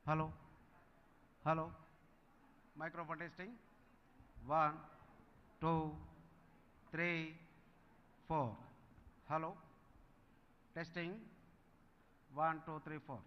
Hello, hello, microphone testing. One, two, three, four. Hello, testing. One, two, three, four.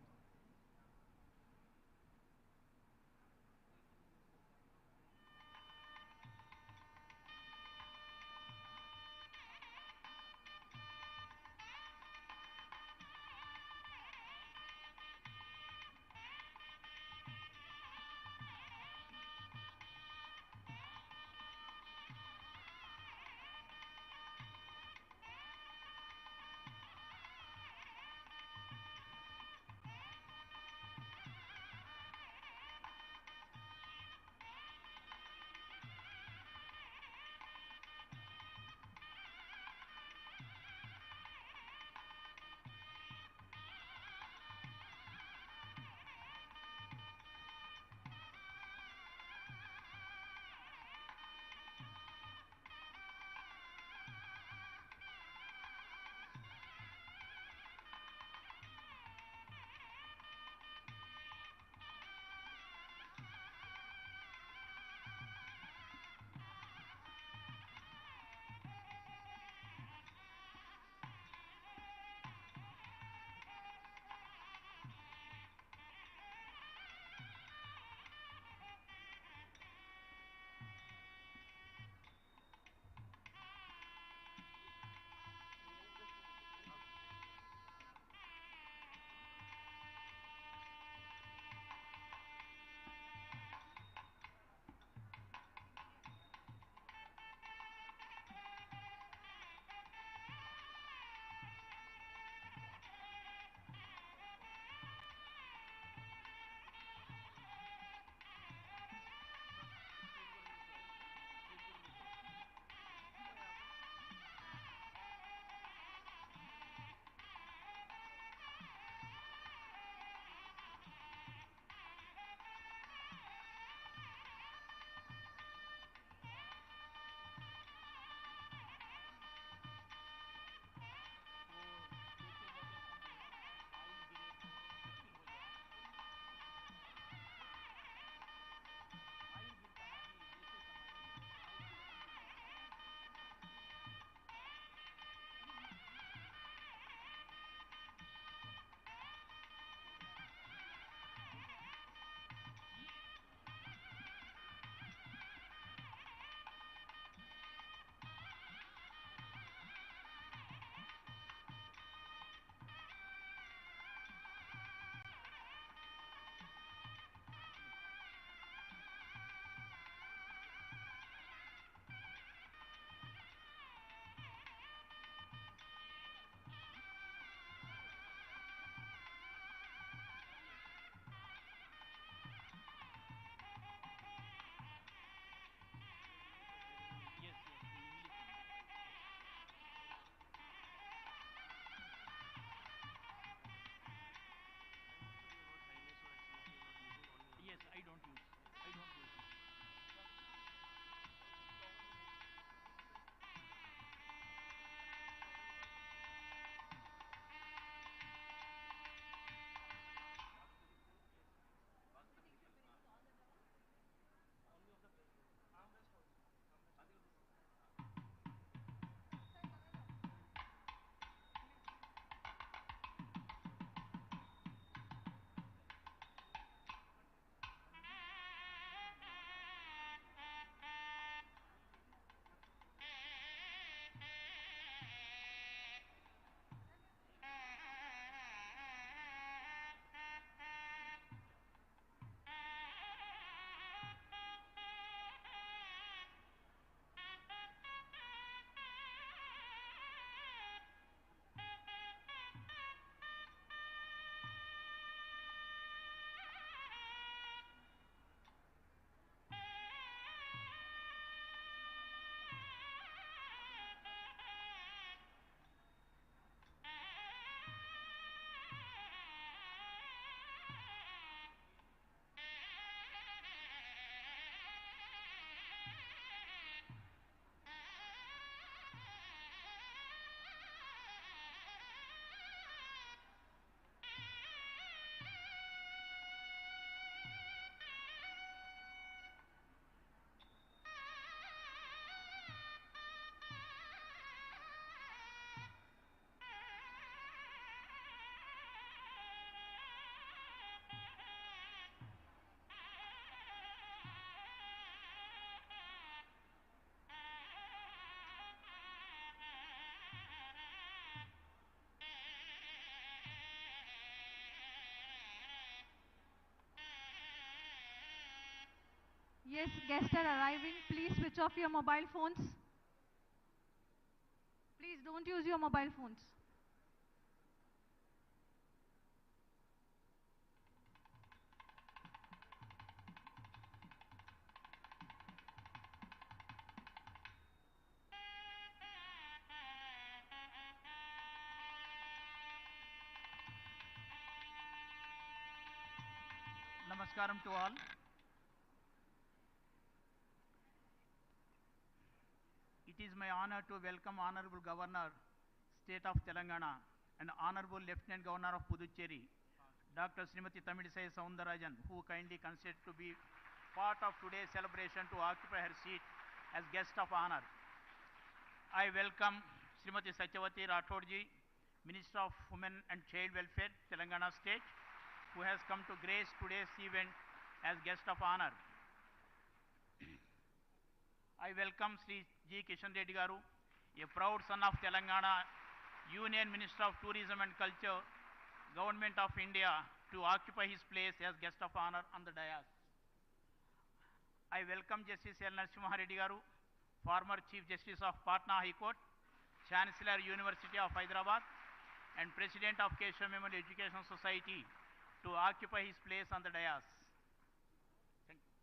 Yes, guests are arriving. Please switch off your mobile phones. Please don't use your mobile phones. Namaskaram to all. It is my honor to welcome Honorable Governor, State of Telangana, and Honorable Lieutenant Governor of Puducherry, Dr. Srimati Tamilisai Soundarajan, who kindly consented to be part of today's celebration to occupy her seat as guest of honor. I welcome Srimati Satyavati Rathodji, Minister of Women and Child Welfare, Telangana State, who has come to grace today's event as guest of honor. I welcome Sri G. Kishan Reddy Garu, a proud son of Telangana, Union Minister of Tourism and Culture, Government of India, to occupy his place as guest of honor on the dais. I welcome Justice L. Narasimha Reddy Garu, former Chief Justice of Patna High Court, Chancellor University of Hyderabad, and President of Keshav Memorial Education Society, to occupy his place on the dais. Thank you.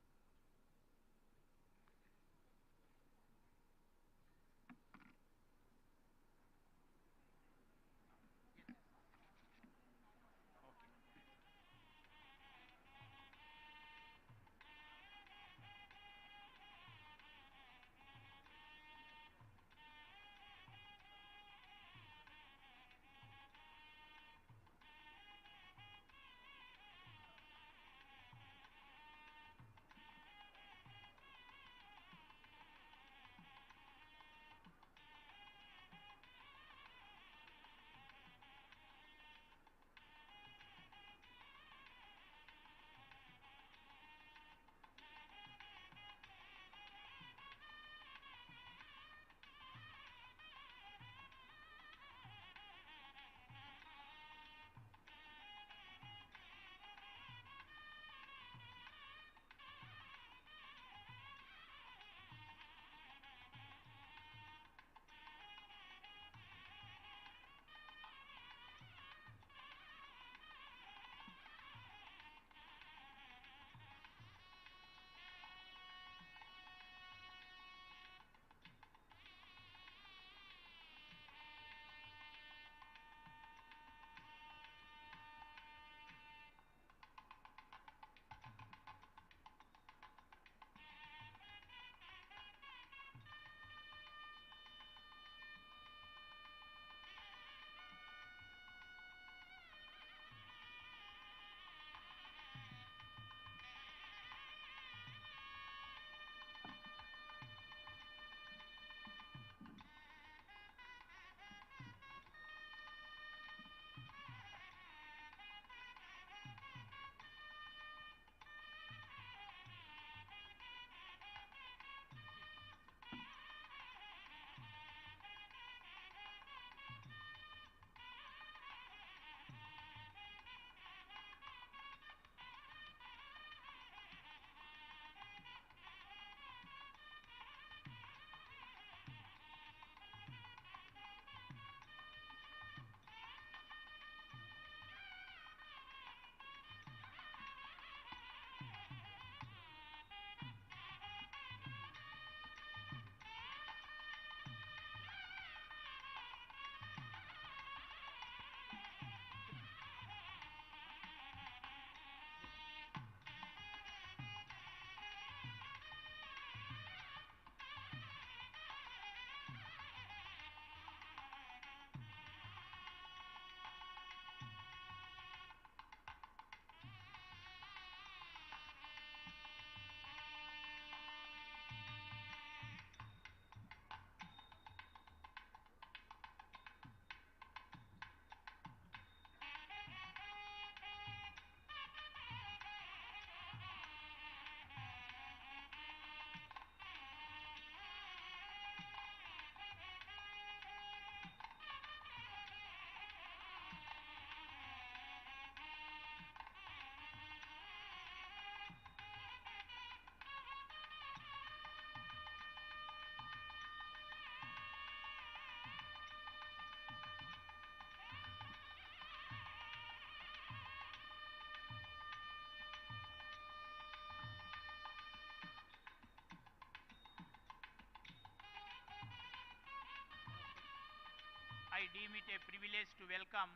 I deem it a privilege to welcome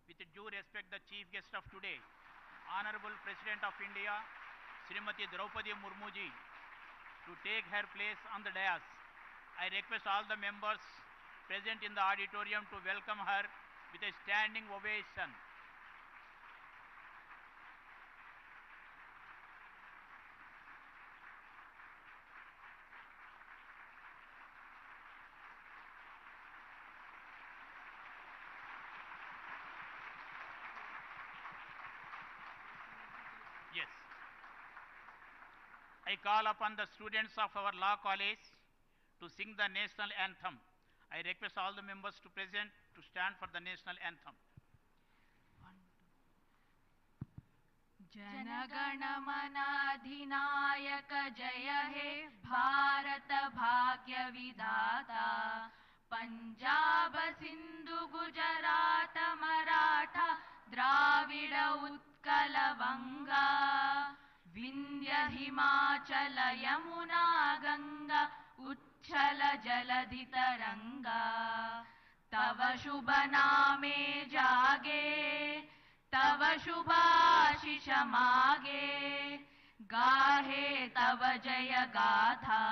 with due respect the chief guest of today, Honorable President of India, Srimati Droupadi Murmu ji, to take her place on the dais. I request all the members present in the auditorium to welcome her with a standing ovation. Yes. I call upon the students of our law college to sing the national anthem. I request all the members to present to stand for the national anthem. जनगणमनाधिनायक जय हे भारत भाग्य विधाता पंजाब सिंधु गुजरात मराठा द्राविड उत्कल बंगा विंध्य हिमाचल यमुना गंगा उच्छल जलधि तरंगा तव शुभ नामे जागे तव शुभाशिष मागे गाहे तव जय गाथा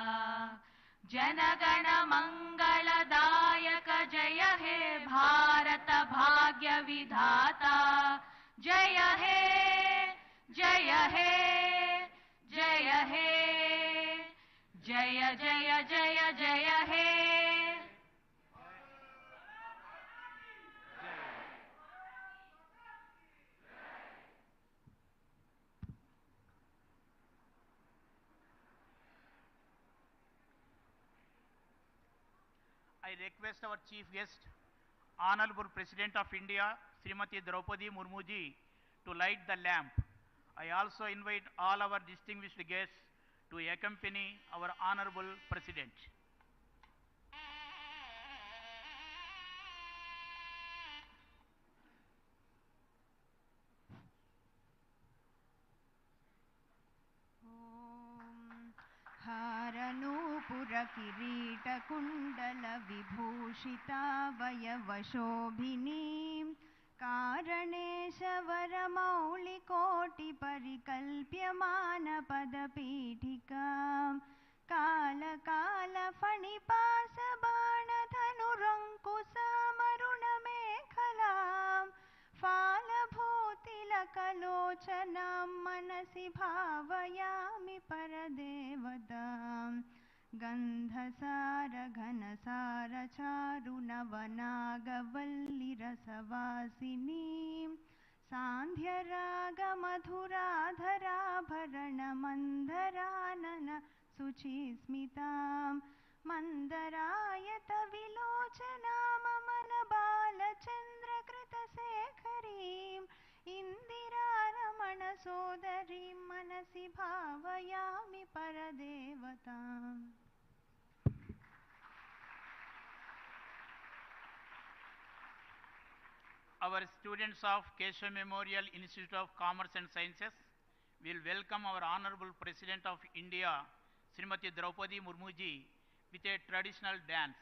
जनगण मंगलदायक जय हे भारत भाग्य विधाता जय हे जय हे जय हे जय जय जय जय हे I request our chief guest, Honorable President of India, Srimati Droupadi Murmu ji, to light the lamp. I also invite all our distinguished guests to accompany our Honorable President. हारनूपुर किरीट कुंडल विभूषिता वयवशोभिनीं कारणेश वरमौलिकोटि परिकल्प्यमान पदपीठिकां काल काल फणिपास बाण धनुरङ्कुशामरुण मेखलां फालभूतिलकलोचनां मनसि भावयामि परदेवतां गन्धसार घनसार चारुनवनागवल्लिरसवासिनीं सान्ध्यरागमधुराधराभरणमन्धरानन शुचिस्मितां मन्दरायत विलोचनाममलबालचन्द्रकृतशेखरीं इन्दिरारमणसोदरीं मनसि भावयामि परदेवताम्। Our students of Keshav Memorial Institute of Commerce and Sciences will welcome our Honorable President of India, Srimati Droupadi Murmu ji, with a traditional dance.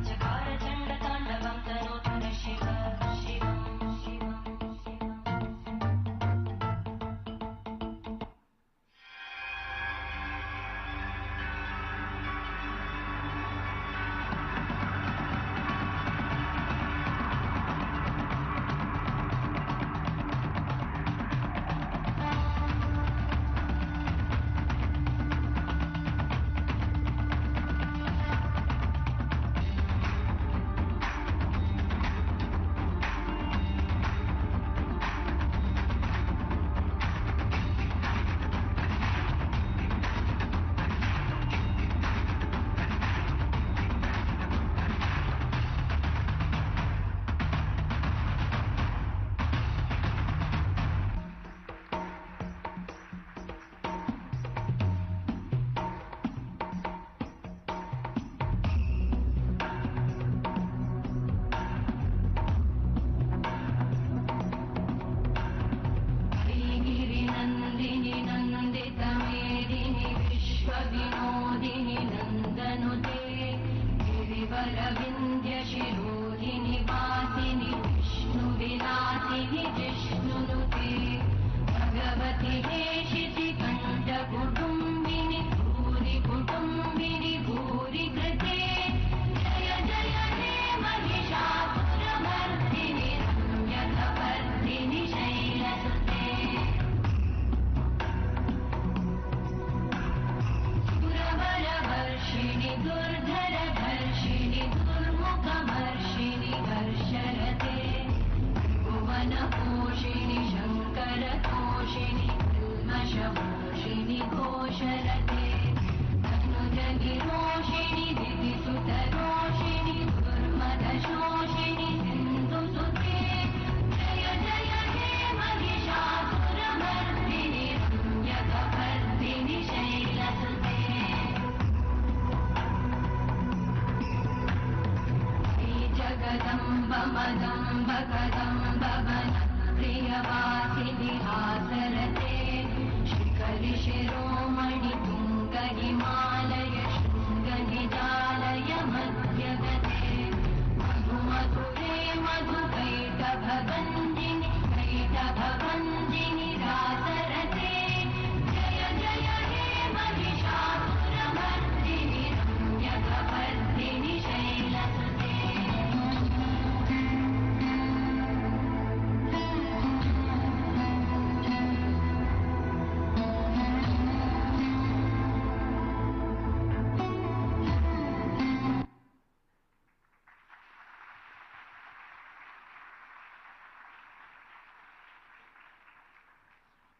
चकार चण्ड ताण्डवं तनोतु Shiv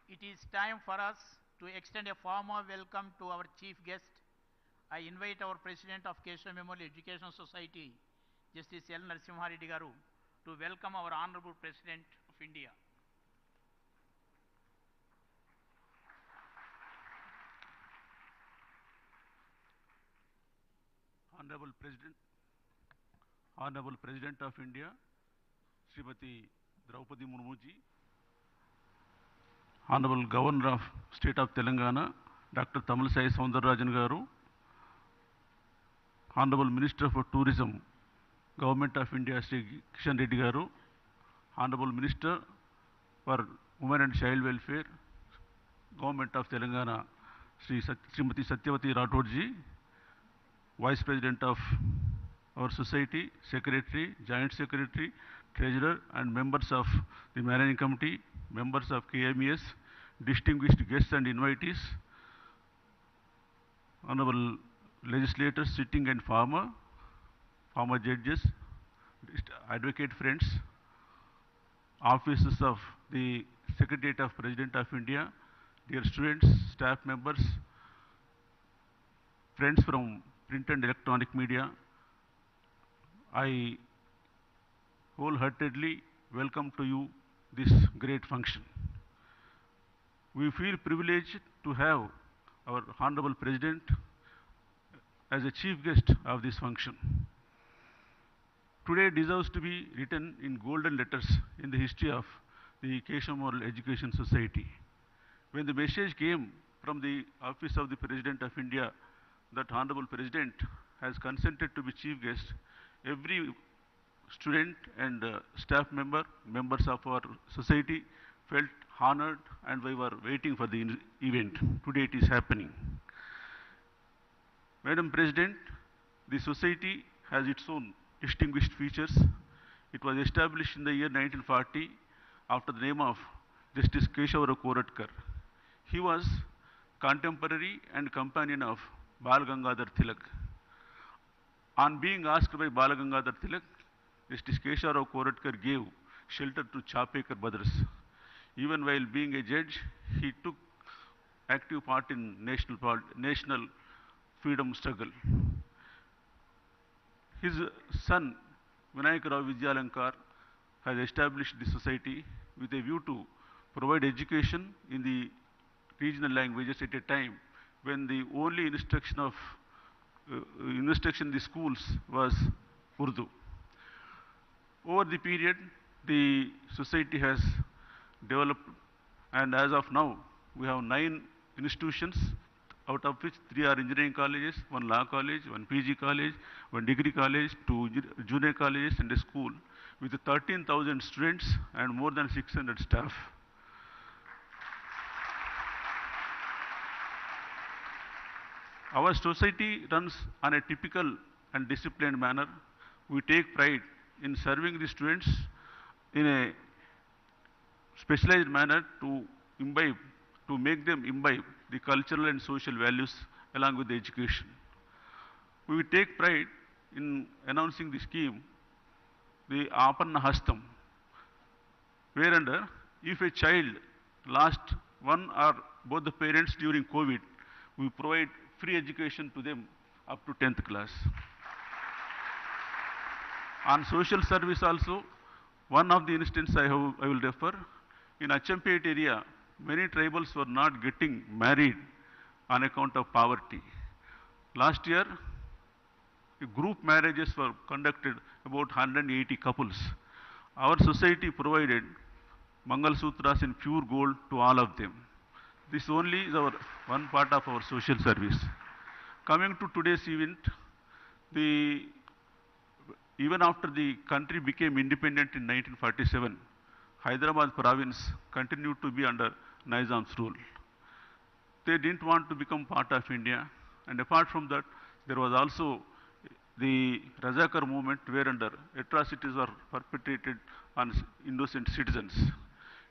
It is time for us to extend a formal welcome to our chief guest. I invite our President of Keshav Memorial Education Society, Justice L. Narasimha Reddy Garu, to welcome our Honorable President of India. Honorable President of India, Srimati Droupadi Murmu ji, Honorable Governor of State of Telangana, Dr. Tamilisai Soundararajan Garu, Honorable Minister for Tourism, Government of India, Sri Kishan Reddy Garu, Honorable Minister for Women and Child Welfare, Government of Telangana, Srimati Satyavati Rathod ji, Vice President of our society, Secretary, Joint Secretary, Treasurer, and members of the Managing Committee, members of KMES, distinguished guests and invitees, honorable legislators sitting and former judges, advocate friends, officers of the Secretariat of President of India, dear students, staff members, friends from print and electronic media, I wholeheartedly welcome to you this great function. We feel privileged to have our Honorable President as a chief guest of this function. Today deserves to be written in golden letters in the history of the Keshav Memorial Education Society. When the message came from the Office of the President of India that Honorable President has consented to be chief guest, every student and staff member, members of our society felt honored, and we were waiting for the event. Today it is happening. Madam President, the society has its own distinguished features. It was established in the year 1940 after the name of Justice Keshav Koratkar. He was contemporary and companion of Bal Gangadhar Tilak. On being asked by Bal Gangadhar Tilak, Justice Keshav Koratkar gave shelter to Chapekar brothers. Even while being a judge, he took active part in national freedom struggle. His son, Vinayaka Vidyalankar, has established the society with a view to provide education in the regional languages at a time when the only instruction in the schools was Urdu. Over the period, the society has developed, and as of now, we have 9 institutions, out of which 3 are engineering colleges, 1 law college, 1 PG college, 1 degree college, 2 junior colleges, and a school with 13,000 students and more than 600 staff. Our society runs on a typical and disciplined manner. We take pride in serving the students in a specialized manner to make them imbibe the cultural and social values along with the education. We take pride in announcing the scheme, the Aparna Hastam, whereunder if a child lost one or both the parents during COVID, we provide free education to them up to 10th class. On social service also, one of the instances I will refer, in Achampet area, many tribals were not getting married on account of poverty. Last year, group marriages were conducted, about 180 couples. Our society provided Mangal Sutras in pure gold to all of them. This only is our one part of our social service. Coming to today's event, even after the country became independent in 1947, Hyderabad province continued to be under Nizam's rule. They didn't want to become part of India, and apart from that, there was also the Razakar movement whereunder atrocities were perpetrated on innocent citizens.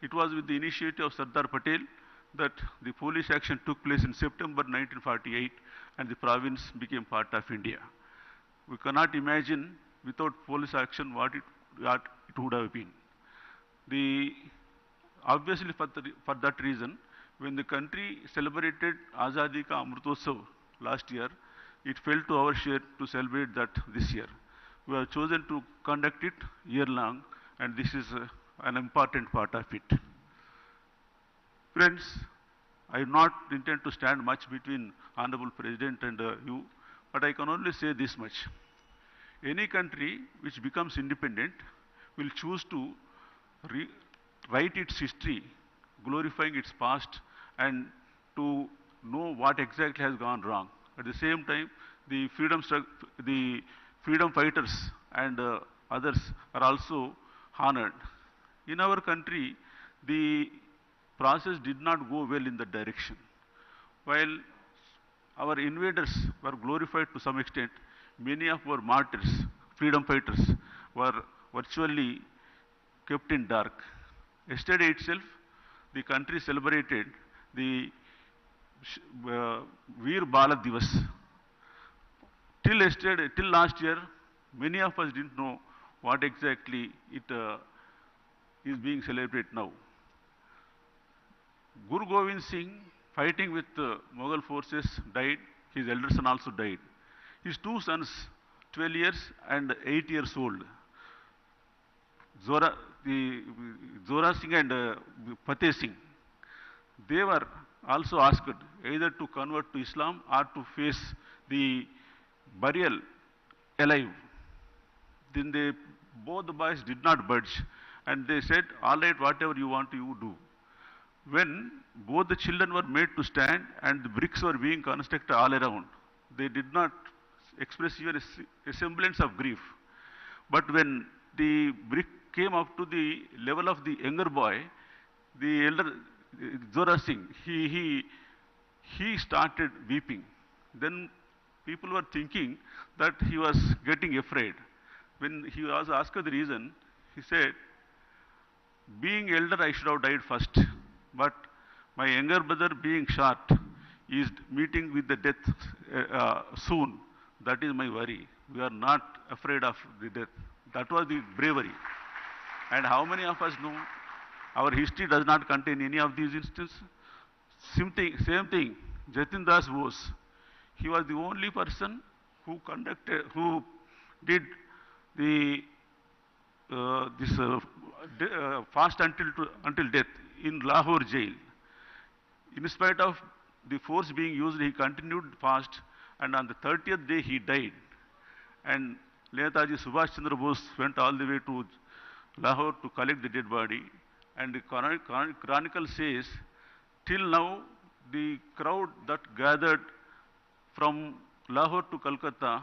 It was with the initiative of Sardar Patel that the police action took place in September 1948 and the province became part of India. We cannot imagine without police action what it would have been. Obviously for that reason, When the country celebrated Azadi Ka Amritotsav last year, it fell to our share to celebrate that this year. We have chosen to conduct it year long, and this is an important part of it. Friends, I do not intend to stand much between Honorable President and you, but I can only say this much. Any country which becomes independent will choose to write its history, glorifying its past, and to know what exactly has gone wrong. At the same time, the freedom fighters and others are also honored. In our country, the process did not go well in that direction. While our invaders were glorified to some extent, many of our martyrs, freedom fighters, were virtually kept in dark. Yesterday itself, the country celebrated the Veer Bala Divas. Till yesterday, till last year, many of us didn't know what exactly it is being celebrated now. Guru Govind Singh, fighting with Mughal forces, died. His elder son also died. His two sons, 12 years and 8 years old, Zora, Zora Singh and Fateh Singh, they were also asked either to convert to Islam or to face the burial alive. Then both the boys did not budge, and they said, all right, whatever you want, you do. When both the children were made to stand and the bricks were being constructed all around, they did not express even a semblance of grief. But when the brick came up to the level of the younger boy, the elder Zora Singh, he started weeping. Then people were thinking that he was getting afraid. When he was asked the reason, he said, being elder, I should have died first. But my younger brother, being short, is meeting with the death soon. That is my worry. We are not afraid of the death. That was the bravery. And how many of us know our history does not contain any of these instances? Same thing, Jatin Das Bose. He was the only person who did the fast until death in Lahore jail. In spite of the force being used, he continued fast, and on the 30th day he died. And Netaji Subhash Chandra Bose went all the way to Lahore to collect the dead body. And the chronicle says, till now, the crowd that gathered from Lahore to Calcutta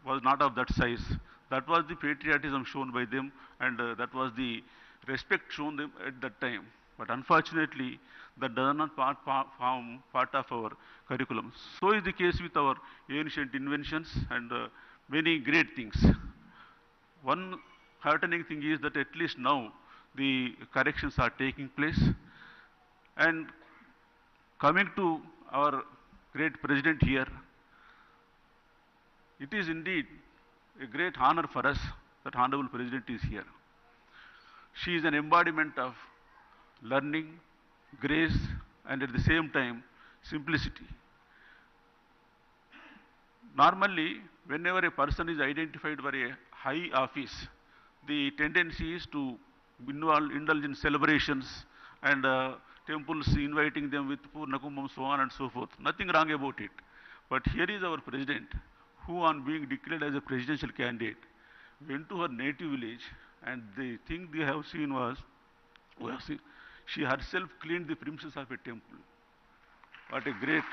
was not of that size. That was the patriotism shown by them, and that was the respect shown them at that time. But unfortunately, that does not form part of our curriculum. So is the case with our ancient inventions and many great things. One heartening thing is that at least now the corrections are taking place. And coming to our great president here, it is indeed a great honor for us that Honorable President is here. She is an embodiment of learning, grace, and at the same time, simplicity. Normally, whenever a person is identified for a high office, the tendency is to indulge in celebrations and temples inviting them with Purna Kumbham, so on and so forth. Nothing wrong about it. But here is our president, who on being declared as a presidential candidate, went to her native village, and the thing they have seen was, she herself cleaned the premises of a temple. What a great...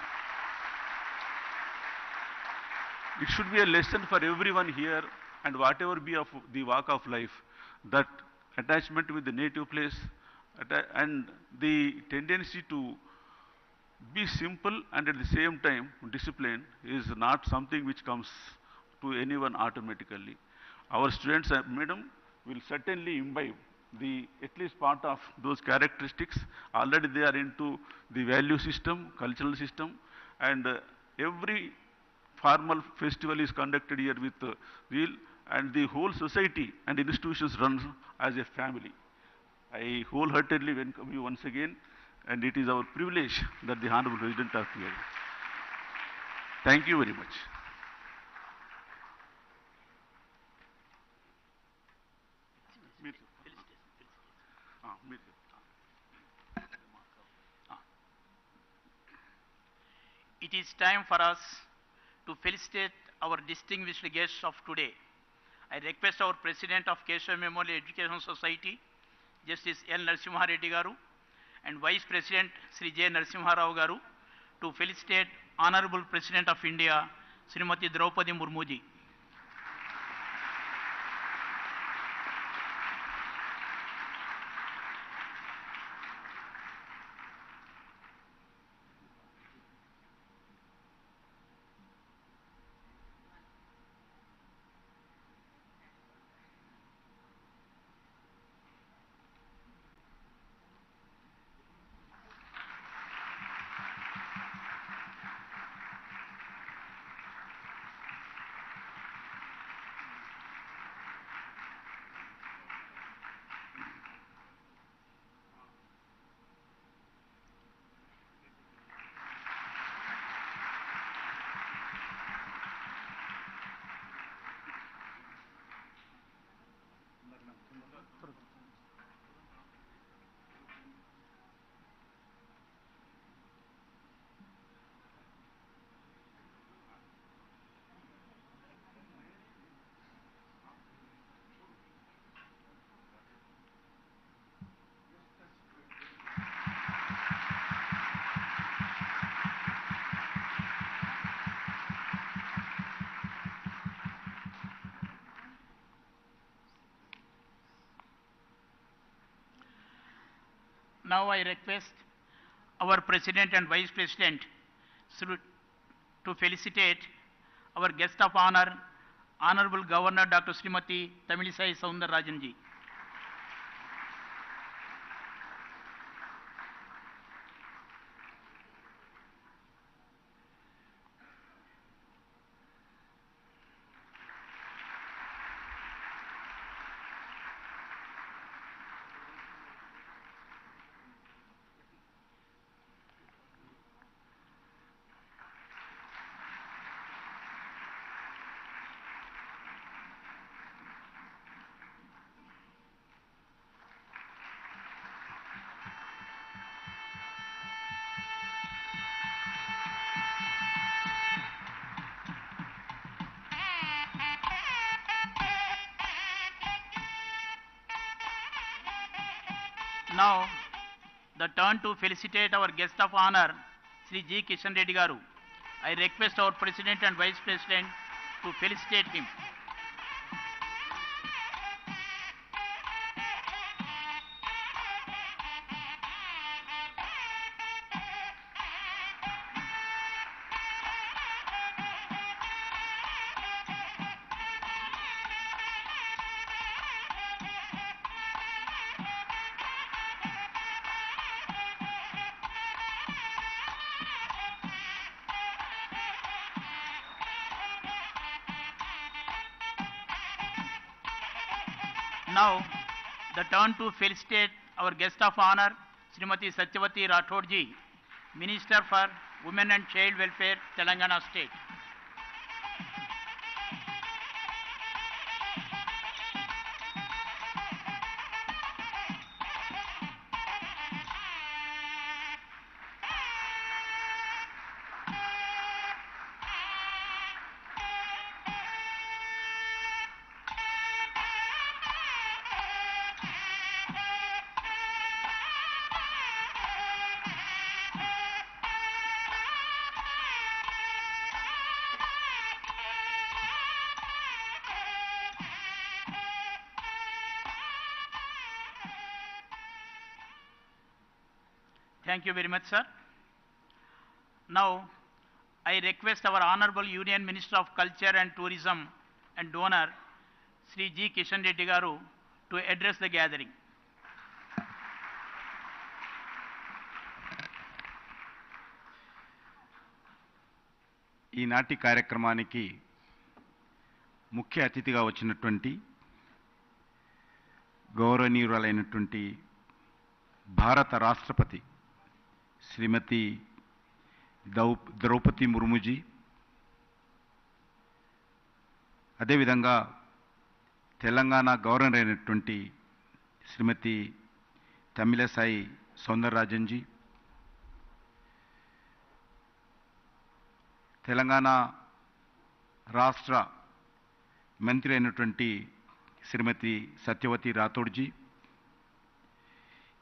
It should be a lesson for everyone here, and whatever be of the walk of life, that attachment with the native place and the tendency to be simple and at the same time disciplined is not something which comes to anyone automatically. Our students, madam, will certainly imbibe at least part of those characteristics. Already they are into the value system, cultural system, and every formal festival is conducted here with zeal, and the whole society and institutions run as a family. I wholeheartedly welcome you once again, and it is our privilege that the Honorable President are here. Thank you very much. It is time for us to felicitate our distinguished guests of today. I request our President of Keshav Memorial Education Society, Justice L. Narasimha Reddy Garu, and Vice President Sri J. Narasimha Rao Garu to felicitate Honorable President of India, Srimati Droupadi Murmu ji. Now I request our President and Vice President to felicitate our guest of honor, Honorable Governor Dr. Srimati Tamilisai Soundararajan ji. Now, the turn to felicitate our guest of honor, Sri G. Kishan Reddy Garu. I request our President and Vice President to felicitate him. Now, the turn to felicitate our guest of honor, Srimati Satyavati Rathod ji, Minister for Women and Child Welfare, Telangana State. Thank you very much, sir. Now, I request our Honorable Union Minister of Culture and Tourism and donor, Sri G. Kishan Reddy Garu, to address the gathering. ఈనాటి కార్యక్రమానికి ముఖ్య అతిథిగా వచ్చినటువంటి గౌరవనీయురాలైనటువంటి భారత రాష్ట్రపతి శ్రీమతి ద్రౌపది ముర్ముజీ, అదేవిధంగా Telangana governor అయినటువంటి శ్రీమతి తమిళసాయి సౌందరరాజన్జీ, తెలంగాణ రాష్ట్ర మంత్రి అయినటువంటి శ్రీమతి సత్యవతి రాథోడ్జీ,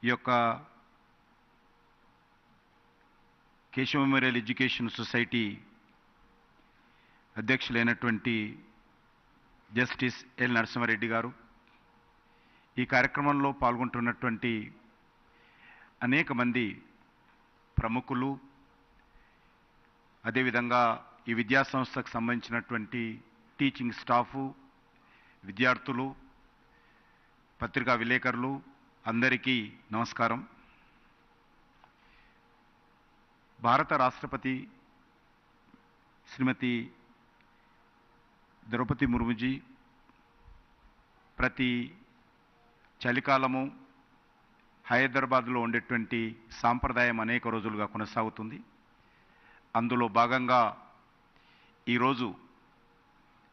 ఈ యొక్క కేశవ్ మెమోరియల్ ఎడ్యుకేషన్ సొసైటీ అధ్యక్షులైనటువంటి జస్టిస్ ఎల్ నరసింహారెడ్డి గారు, ఈ కార్యక్రమంలో పాల్గొంటున్నటువంటి అనేక మంది ప్రముఖులు, అదేవిధంగా ఈ విద్యాసంస్థకు సంబంధించినటువంటి టీచింగ్ స్టాఫు, విద్యార్థులు, పత్రికా విలేకరులు అందరికీ నమస్కారం. భారత రాష్ట్రపతి శ్రీమతి ద్రౌపది ముర్ముజీ ప్రతి చలికాలము హైదరాబాద్లో ఉండేటువంటి సాంప్రదాయం అనేక రోజులుగా కొనసాగుతుంది. అందులో భాగంగా ఈరోజు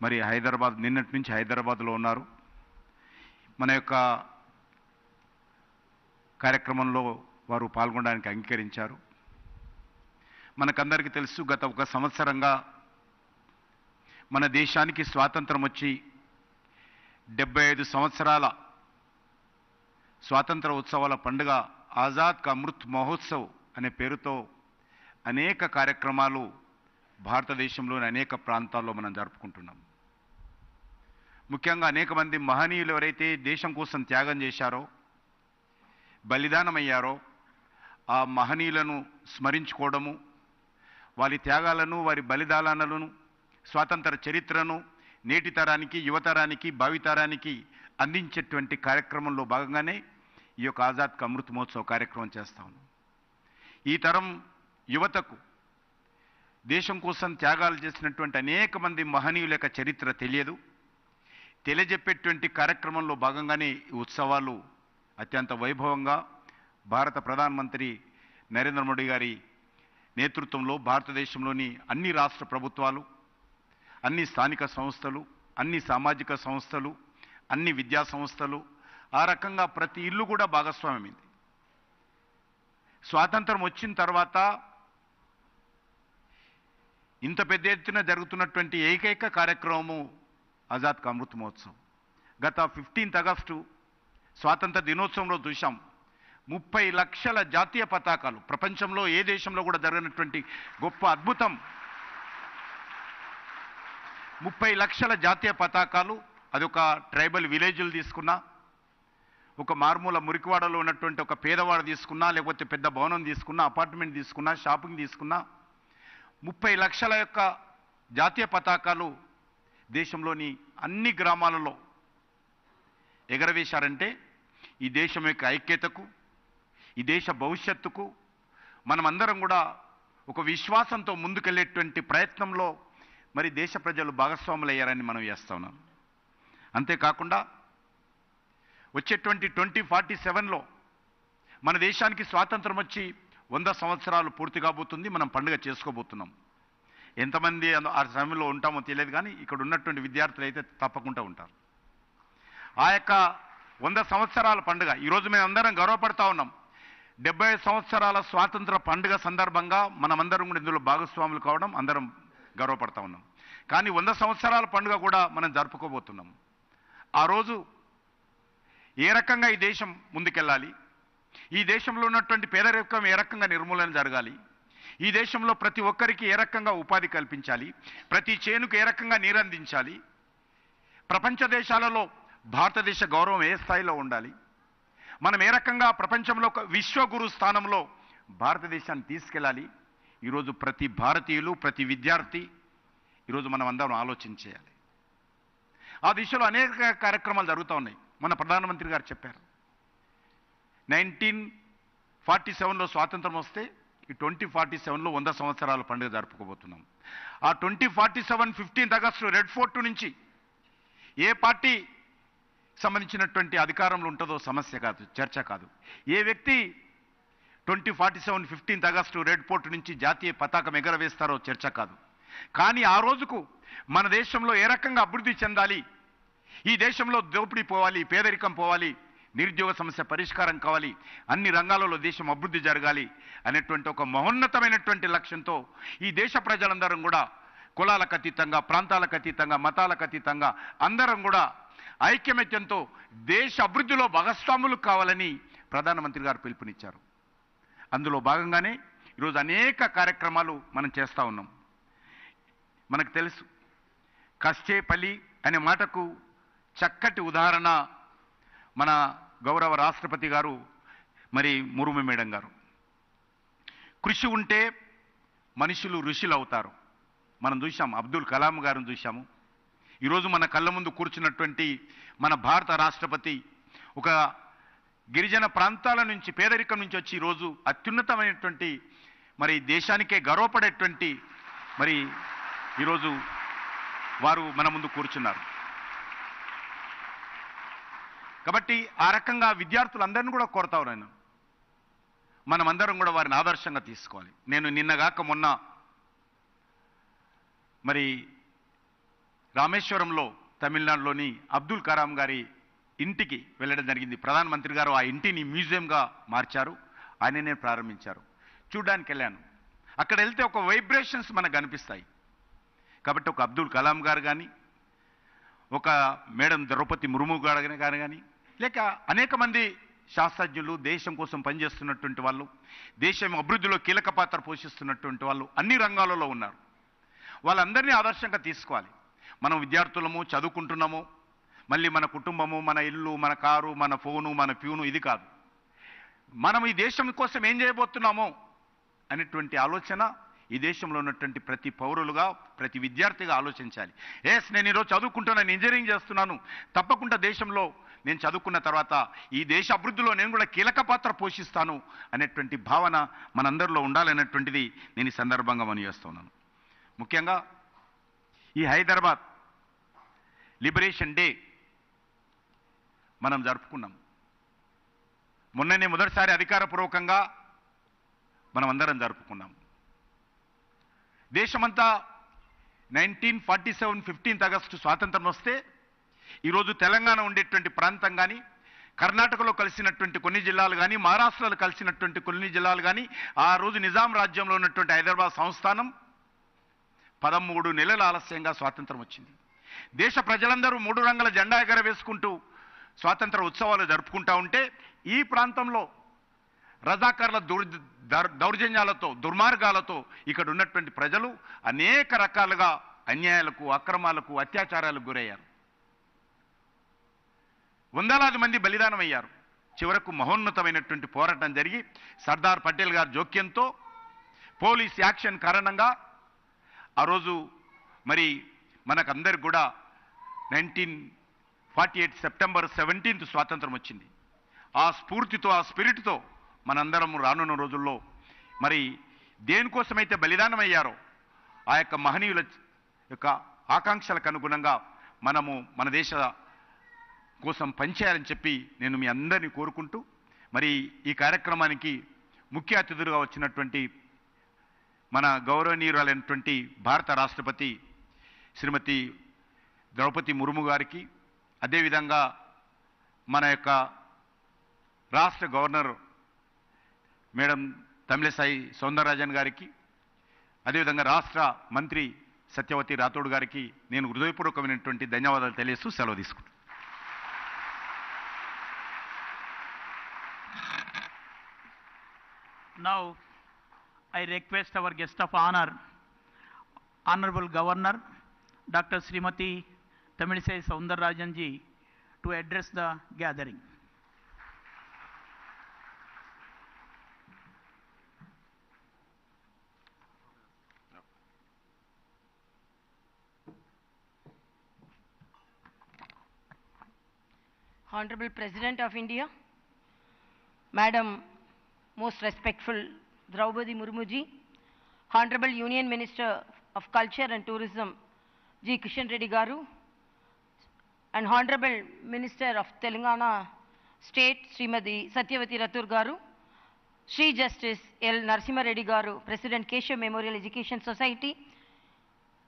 మరి నిన్నటి నుంచి హైదరాబాద్లో ఉన్నారు. మన యొక్క కార్యక్రమంలో వారు పాల్గొనడానికి అంగీకరించారు. మనకందరికీ తెలుసు, గత ఒక సంవత్సరంగా మన దేశానికి స్వాతంత్రం వచ్చి 75 సంవత్సరాల స్వాతంత్ర ఉత్సవాల పండుగ ఆజాద్ కా అమృత్ మహోత్సవ్ అనే పేరుతో అనేక కార్యక్రమాలు భారతదేశంలోని అనేక ప్రాంతాల్లో మనం జరుపుకుంటున్నాం. ముఖ్యంగా అనేక మంది మహనీయులు ఎవరైతే దేశం కోసం త్యాగం చేశారో, బలిదానమయ్యారో, ఆ మహనీయులను స్మరించుకోవడము, వారి త్యాగాలను, వారి బలిదానాలను, స్వాతంత్ర చరిత్రను నేటి తరానికి, యువతరానికి, భావితరానికి అందించేటువంటి కార్యక్రమంలో భాగంగానే ఈ యొక్క ఆజాద్ కా అమృత్ మహోత్సవ్ కార్యక్రమం చేస్తా ఉన్నాం. ఈ తరం యువతకు దేశం కోసం త్యాగాలు చేసినటువంటి అనేక మంది మహనీయుల యొక్క చరిత్ర తెలియజెప్పేటువంటి కార్యక్రమంలో భాగంగానే ఈ ఉత్సవాలు అత్యంత వైభవంగా భారత ప్రధానమంత్రి నరేంద్ర మోడీ గారి నేతృత్వంలో భారతదేశంలోని అన్ని రాష్ట్ర ప్రభుత్వాలు, అన్ని స్థానిక సంస్థలు, అన్ని సామాజిక సంస్థలు, అన్ని విద్యా సంస్థలు, ఆ రకంగా ప్రతి ఇల్లు కూడా భాగస్వామ్యమైంది. స్వాతంత్రం వచ్చిన తర్వాత ఇంత పెద్ద ఎత్తున జరుగుతున్నటువంటి ఏకైక కార్యక్రమము ఆజాద్ కా అమృత్ మహోత్సవ్. గత 15 ఆగస్టు స్వాతంత్ర దినోత్సవంలో చూశాం, 30 లక్షల జాతీయ పతాకాలు, ప్రపంచంలో ఏ దేశంలో కూడా జరగనటువంటి గొప్ప అద్భుతం. 30 లక్షల జాతీయ పతాకాలు. అది ఒక ట్రైబల్ విలేజ్లు తీసుకున్నా, ఒక మారుమూల మురికివాడలో ఉన్నటువంటి ఒక పేదవాడు తీసుకున్నా, లేకపోతే పెద్ద భవనం తీసుకున్నా, అపార్ట్మెంట్ తీసుకున్నా, షాపింగ్ తీసుకున్నా, 30 లక్షల యొక్క జాతీయ పతాకాలు దేశంలోని అన్ని గ్రామాలలో ఎగరవేశారంటే ఈ దేశం యొక్క ఐక్యతకు, ఈ దేశ భవిష్యత్తుకు మనమందరం కూడా ఒక విశ్వాసంతో ముందుకెళ్లేటువంటి ప్రయత్నంలో మరి దేశ ప్రజలు భాగస్వాములయ్యారని మనం చేస్తా ఉన్నాం. అంతేకాకుండా వచ్చేటువంటి 2047లో మన దేశానికి స్వాతంత్రం వచ్చి 100 సంవత్సరాలు పూర్తి కాబోతుంది. మనం పండుగ చేసుకోబోతున్నాం. ఎంతమంది ఆ సమయంలో ఉంటామో తెలియదు, కానీ ఇక్కడ ఉన్నటువంటి విద్యార్థులు అయితే తప్పకుండా ఉంటారు. ఆ యొక్క 100 సంవత్సరాల పండుగ ఈరోజు మేము అందరం గర్వపడతా ఉన్నాం. 75 సంవత్సరాల స్వాతంత్ర పండుగ సందర్భంగా మనమందరం కూడా ఇందులో భాగస్వాములు కావడం అందరం గర్వపడతా ఉన్నాం. కానీ 100 సంవత్సరాల పండుగ కూడా మనం జరుపుకోబోతున్నాం. ఆ రోజు ఏ రకంగా ఈ దేశం ముందుకెళ్ళాలి, ఈ దేశంలో ఉన్నటువంటి పేదరికం ఏ రకంగా నిర్మూలన జరగాలి, ఈ దేశంలో ప్రతి ఒక్కరికి ఏ రకంగా ఉపాధి కల్పించాలి, ప్రతి చేనుకు ఏ రకంగా నీరందించాలి, ప్రపంచ దేశాలలో భారతదేశ గౌరవం ఏ స్థాయిలో ఉండాలి, మనం ఏ రకంగా ప్రపంచంలో ఒక విశ్వగురు స్థానంలో భారతదేశాన్ని తీసుకెళ్ళాలి, ఈరోజు ప్రతి భారతీయులు, ప్రతి విద్యార్థి ఈరోజు మనం అందరం ఆలోచించేయాలి. ఆ దిశలో అనేక కార్యక్రమాలు జరుగుతూ ఉన్నాయి. మన ప్రధానమంత్రి గారు చెప్పారు, 1947లో స్వాతంత్రం వస్తే ఈ 2047లో 100 సంవత్సరాల పండుగ జరుపుకోబోతున్నాం. ఆ 2047 15 ఆగస్టు రెడ్ ఫోర్ట్ నుంచి ఏ పార్టీ సంబంధించినటువంటి అధికారంలో ఉంటుందో సమస్య కాదు, చర్చ కాదు. ఏ వ్యక్తి 2047 15th ఆగస్టు రెడ్ పోర్ట్ నుంచి జాతీయ పతాకం ఎగరవేస్తారో చర్చ కాదు. కానీ ఆ రోజుకు మన దేశంలో ఏ రకంగా అభివృద్ధి చెందాలి, ఈ దేశంలో దోపిడీ పోవాలి, పేదరికం పోవాలి, నిరుద్యోగ సమస్య పరిష్కారం కావాలి, అన్ని రంగాలలో దేశం అభివృద్ధి జరగాలి అనేటువంటి ఒక మహోన్నతమైనటువంటి లక్ష్యంతో ఈ దేశ ప్రజలందరం కూడా కులాలకు అతీతంగా, ప్రాంతాలకు అతీతంగా, మతాలకు అతీతంగా అందరం కూడా ఐక్యమత్యంతో దేశ అభివృద్ధిలో భాగస్వాములు కావాలని ప్రధానమంత్రి గారు పిలుపునిచ్చారు. అందులో భాగంగానే ఈరోజు అనేక కార్యక్రమాలు మనం చేస్తూ ఉన్నాం. మనకు తెలుసు, కష్టే పలి అనే మాటకు చక్కటి ఉదాహరణ మన గౌరవ రాష్ట్రపతి గారు మరి ముర్ము మేడం గారు. కృషి ఉంటే మనుషులు ఋషులు అవుతారు. మనం చూసాం, అబ్దుల్ కలాం గారిని చూసాము. ఈరోజు మన కళ్ళ ముందు కూర్చున్నటువంటి మన భారత రాష్ట్రపతి ఒక గిరిజన ప్రాంతాల నుంచి, పేదరికం నుంచి వచ్చి ఈరోజు అత్యున్నతమైనటువంటి మరి దేశానికే గర్వపడేటువంటి మరి ఈరోజు వారు మన ముందు కూర్చున్నారు. కాబట్టి ఆ రకంగా విద్యార్థులందరినీ కూడా కోరుతాను నేను, మనమందరం కూడా వారిని ఆదర్శంగా తీసుకోవాలి. నేను నిన్నగాక మొన్న మరి రామేశ్వరంలో తమిళనాడులోని అబ్దుల్ కలాం గారి ఇంటికి వెళ్ళడం జరిగింది. ప్రధానమంత్రి గారు ఆ ఇంటిని మ్యూజియంగా మార్చారు, ఆయననే ప్రారంభించారు. చూడడానికి వెళ్ళాను. అక్కడ వెళ్తే ఒక వైబ్రేషన్స్ మనకు కనిపిస్తాయి. కాబట్టి ఒక అబ్దుల్ కలాం గారు కానీ, ఒక మేడం ద్రౌపది ముర్ము గారు కానీ, లేక అనేక మంది శాస్త్రజ్ఞులు, దేశం కోసం పనిచేస్తున్నటువంటి వాళ్ళు, దేశం అభివృద్ధిలో కీలక పాత్ర పోషిస్తున్నటువంటి వాళ్ళు అన్ని రంగాలలో ఉన్నారు. వాళ్ళందరినీ ఆదర్శంగా తీసుకోవాలి. మనం విద్యార్థులము, చదువుకుంటున్నాము, మళ్ళీ మన కుటుంబము, మన ఇల్లు, మన కారు, మన ఫోను, మన ప్యూను, ఇది కాదు. మనం ఈ దేశం కోసం ఏం చేయబోతున్నామో అనేటువంటి ఆలోచన ఈ దేశంలో ఉన్నటువంటి ప్రతి పౌరులుగా, ప్రతి విద్యార్థిగా ఆలోచించాలి. నేను ఈరోజు చదువుకుంటున్నాను, ఇంజనీరింగ్ చేస్తున్నాను, తప్పకుండా దేశంలో నేను చదువుకున్న తర్వాత ఈ దేశ అభివృద్ధిలో నేను కూడా కీలక పాత్ర పోషిస్తాను అనేటువంటి భావన మనందరిలో ఉండాలనేటువంటిది నేను ఈ సందర్భంగా మనవిస్తున్నాను. ముఖ్యంగా ఈ హైదరాబాద్ లిబరేషన్ డే మనం జరుపుకున్నాం. మొన్ననే మొదటిసారి అధికారపూర్వకంగా మనం అందరం జరుపుకున్నాం. దేశమంతా 1947 15th ఆగస్టు స్వాతంత్రం వస్తే ఈరోజు తెలంగాణ ఉండేటువంటి ప్రాంతం కానీ, కర్ణాటకలో కలిసినటువంటి కొన్ని జిల్లాలు కానీ, మహారాష్ట్రలో కలిసినటువంటి కొన్ని జిల్లాలు కానీ, ఆ రోజు నిజాం రాజ్యంలో ఉన్నటువంటి హైదరాబాద్ సంస్థానం 13 నెలల ఆలస్యంగా స్వాతంత్రం వచ్చింది. దేశ ప్రజలందరూ 3 రంగుల జెండా ఎగరవేసుకుంటూ స్వాతంత్ర ఉత్సవాలు జరుపుకుంటూ ఉంటే ఈ ప్రాంతంలో రజాకార్ల దౌర్జన్యాలతో, దుర్మార్గాలతో ఇక్కడ ఉన్నటువంటి ప్రజలు అనేక రకాలుగా అన్యాయాలకు, అక్రమాలకు, అత్యాచారాలకు గురయ్యారు. వందలాది మంది బలిదానం అయ్యారు. చివరకు మహోన్నతమైనటువంటి పోరాటం జరిగి సర్దార్ పటేల్ గారి జోక్యంతో, పోలీస్ యాక్షన్ కారణంగా ఆ రోజు మరి మనకందరికి కూడా 1948 సెప్టెంబర్ 17th స్వాతంత్రం వచ్చింది. ఆ స్ఫూర్తితో, ఆ స్పిరిట్తో మనందరం రానున్న రోజుల్లో మరి దేనికోసమైతే బలిదానం అయ్యారో ఆ యొక్క మహనీయుల యొక్క ఆకాంక్షలకు అనుగుణంగా మనము మన దేశ కోసం పనిచేయాలని చెప్పి నేను మీ అందరినీ కోరుకుంటూ, మరి ఈ కార్యక్రమానికి ముఖ్య అతిథులుగా వచ్చినటువంటి మన గౌరవనీయురాలైనటువంటి భారత రాష్ట్రపతి శ్రీమతి ద్రౌపది ముర్ము గారికి, అదేవిధంగా మన యొక్క రాష్ట్ర గవర్నర్ మేడం తమిళసాయి సౌందరరాజన్ గారికి, అదేవిధంగా రాష్ట్ర మంత్రి సత్యవతి రాథోడ్ గారికి నేను హృదయపూర్వకమైనటువంటి ధన్యవాదాలు తెలియజేస్తూ సెలవు తీసుకుంటాను. Now, I request our guest of honor, Honorable Governor, Dr. Srimati Tamilisai Soundarajan ji, to address the gathering. Honorable President of India, Madam Most Respectful Droupadi Murmu ji, Honorable Union Minister of Culture and Tourism G. Kishan Reddy Garu, and Honorable Minister of Telangana State Srimati Satyavati Rathur Garu, Sri Justice L. Narasimha Reddy Garu, President Keshav Memorial Education Society,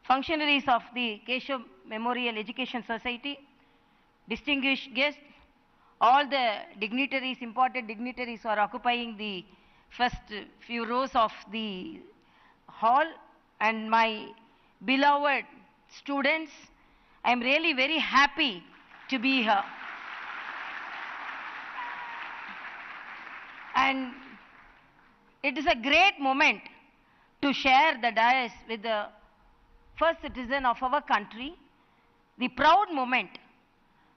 functionaries of the Keshav Memorial Education Society, distinguished guests, all the dignitaries, important dignitaries who are occupying the first few rows of the hall, and my beloved students, I am really very happy to be here. And it is a great moment to share the dais with the first citizen of our country, the proud moment.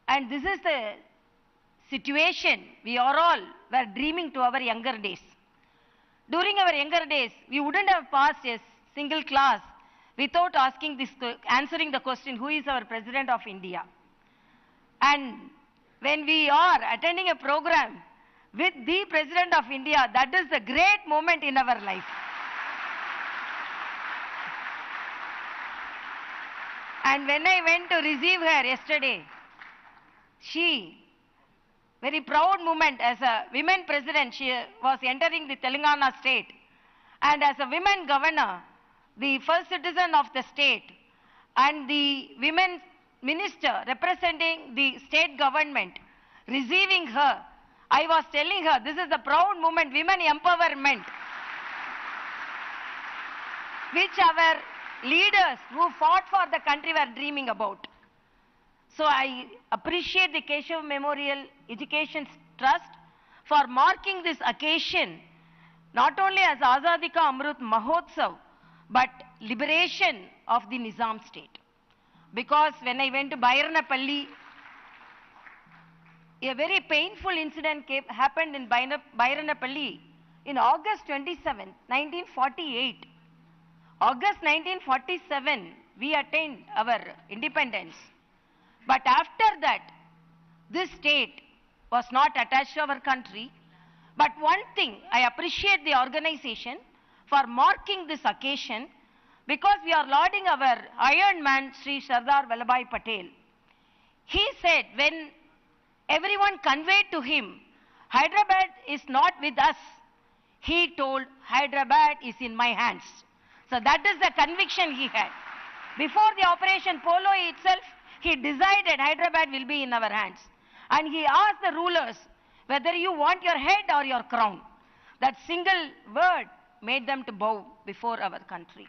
And this is the situation we are all were dreaming to our younger days. During our younger days, we wouldn't have passed a single class without answering the question, who is our President of India? And when we are attending a program with the President of India, that is the great moment in our life. And when I went to receive her yesterday, she, very proud moment as a women president, she was entering the Telangana state. And as a women governor, the first citizen of the state, and the women minister representing the state government, receiving her, I was telling her, this is the proud moment, women empowerment, which our leaders who fought for the country were dreaming about. So I appreciate the Keshav Memorial Education Trust for marking this occasion not only as Azadi Ka Amrit Mahotsav, but liberation of the Nizam state. Because when I went to Bairanapalli, a very painful incident happened in Bairanapalli in August 27, 1948. August 1947, we attained our independence. But after that, this state was not attached to our country. But one thing, I appreciate the organization for marking this occasion, because we are lauding our Iron Man, Sri Sardar Vallabhbhai Patel. He said, when everyone conveyed to him, Hyderabad is not with us, he told, Hyderabad is in my hands. So that is the conviction he had. Before the Operation Polo itself, he decided Hyderabad will be in our hands. And he asked the rulers whether you want your head or your crown. That single word made them to bow before our country.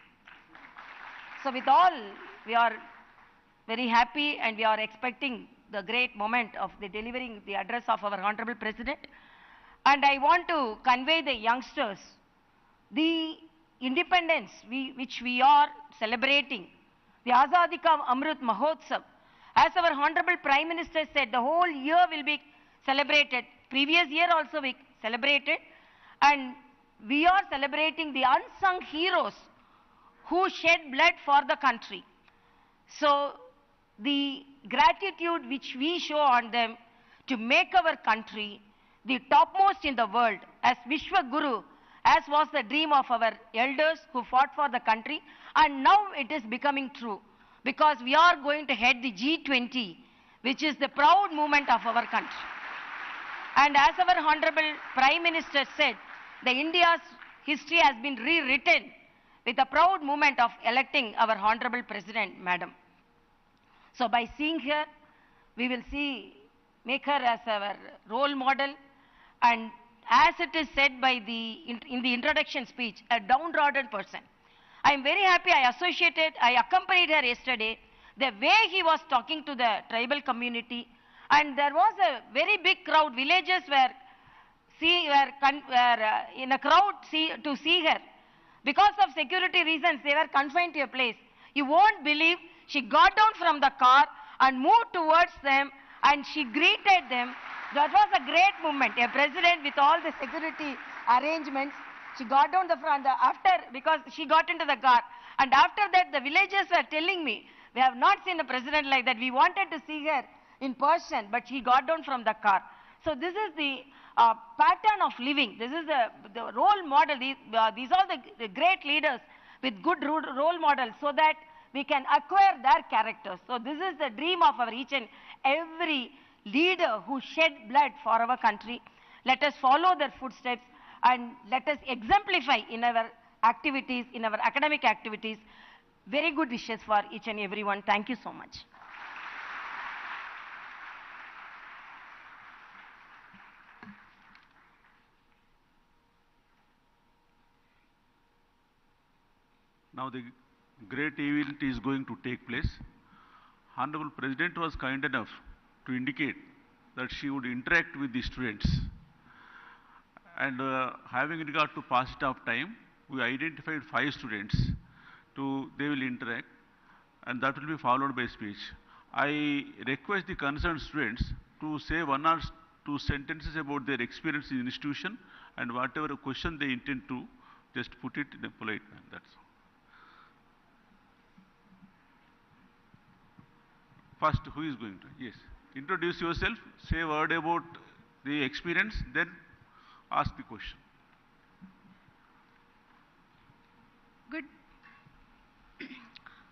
So with all, we are very happy and we are expecting the great moment of the delivering the address of our Honorable President. And I want to convey the youngsters the independence which we are celebrating, the Azadi Ka Amrit Mahotsav. As our Honorable Prime Minister said, the whole year will be celebrated. Previous year also we celebrated. And we are celebrating the unsung heroes who shed blood for the country. So the gratitude which we show on them to make our country the topmost in the world as Vishwa Guru, as was the dream of our elders who fought for the country, and now it is becoming true because we are going to head the G20, which is the proud movement of our country. And as our Honorable Prime Minister said, the India's history has been rewritten with the proud moment of electing our Honorable President, Madam. So by seeing her, we will make her as our role model, and as it is said by in the introduction speech, a downtrodden person. I am very happy I accompanied her yesterday, the way he was talking to the tribal community, and there was a very big crowd, villagers were in a crowd to see her. Because of security reasons, they were confined to a place. You won't believe, she got down from the car and moved towards them and she greeted them. That was a great moment. A president with all the security arrangements, she got down because she got into the car. And after that, the villagers were telling me, we have not seen a president like that. We wanted to see her in person, but she got down from the car. So this is the pattern of living. This is the role model. These are the great leaders with good role models so that we can acquire their characters. So this is the dream of our each and every leader who shed blood for our country. Let us follow their footsteps and let us exemplify in our activities, in our academic activities. Very good wishes for each and everyone. Thank you so much. Now the great event is going to take place. Honorable President was kind enough to indicate that she would interact with the students. And having regard to passage of time, we identified 5 students they will interact, and that will be followed by speech. I request the concerned students to say 1 or 2 sentences about their experience in the institution and whatever question they intend to, just put it in a polite manner. That's all. First, who is going to? Yes. Introduce yourself, say a word about the experience, then ask the question.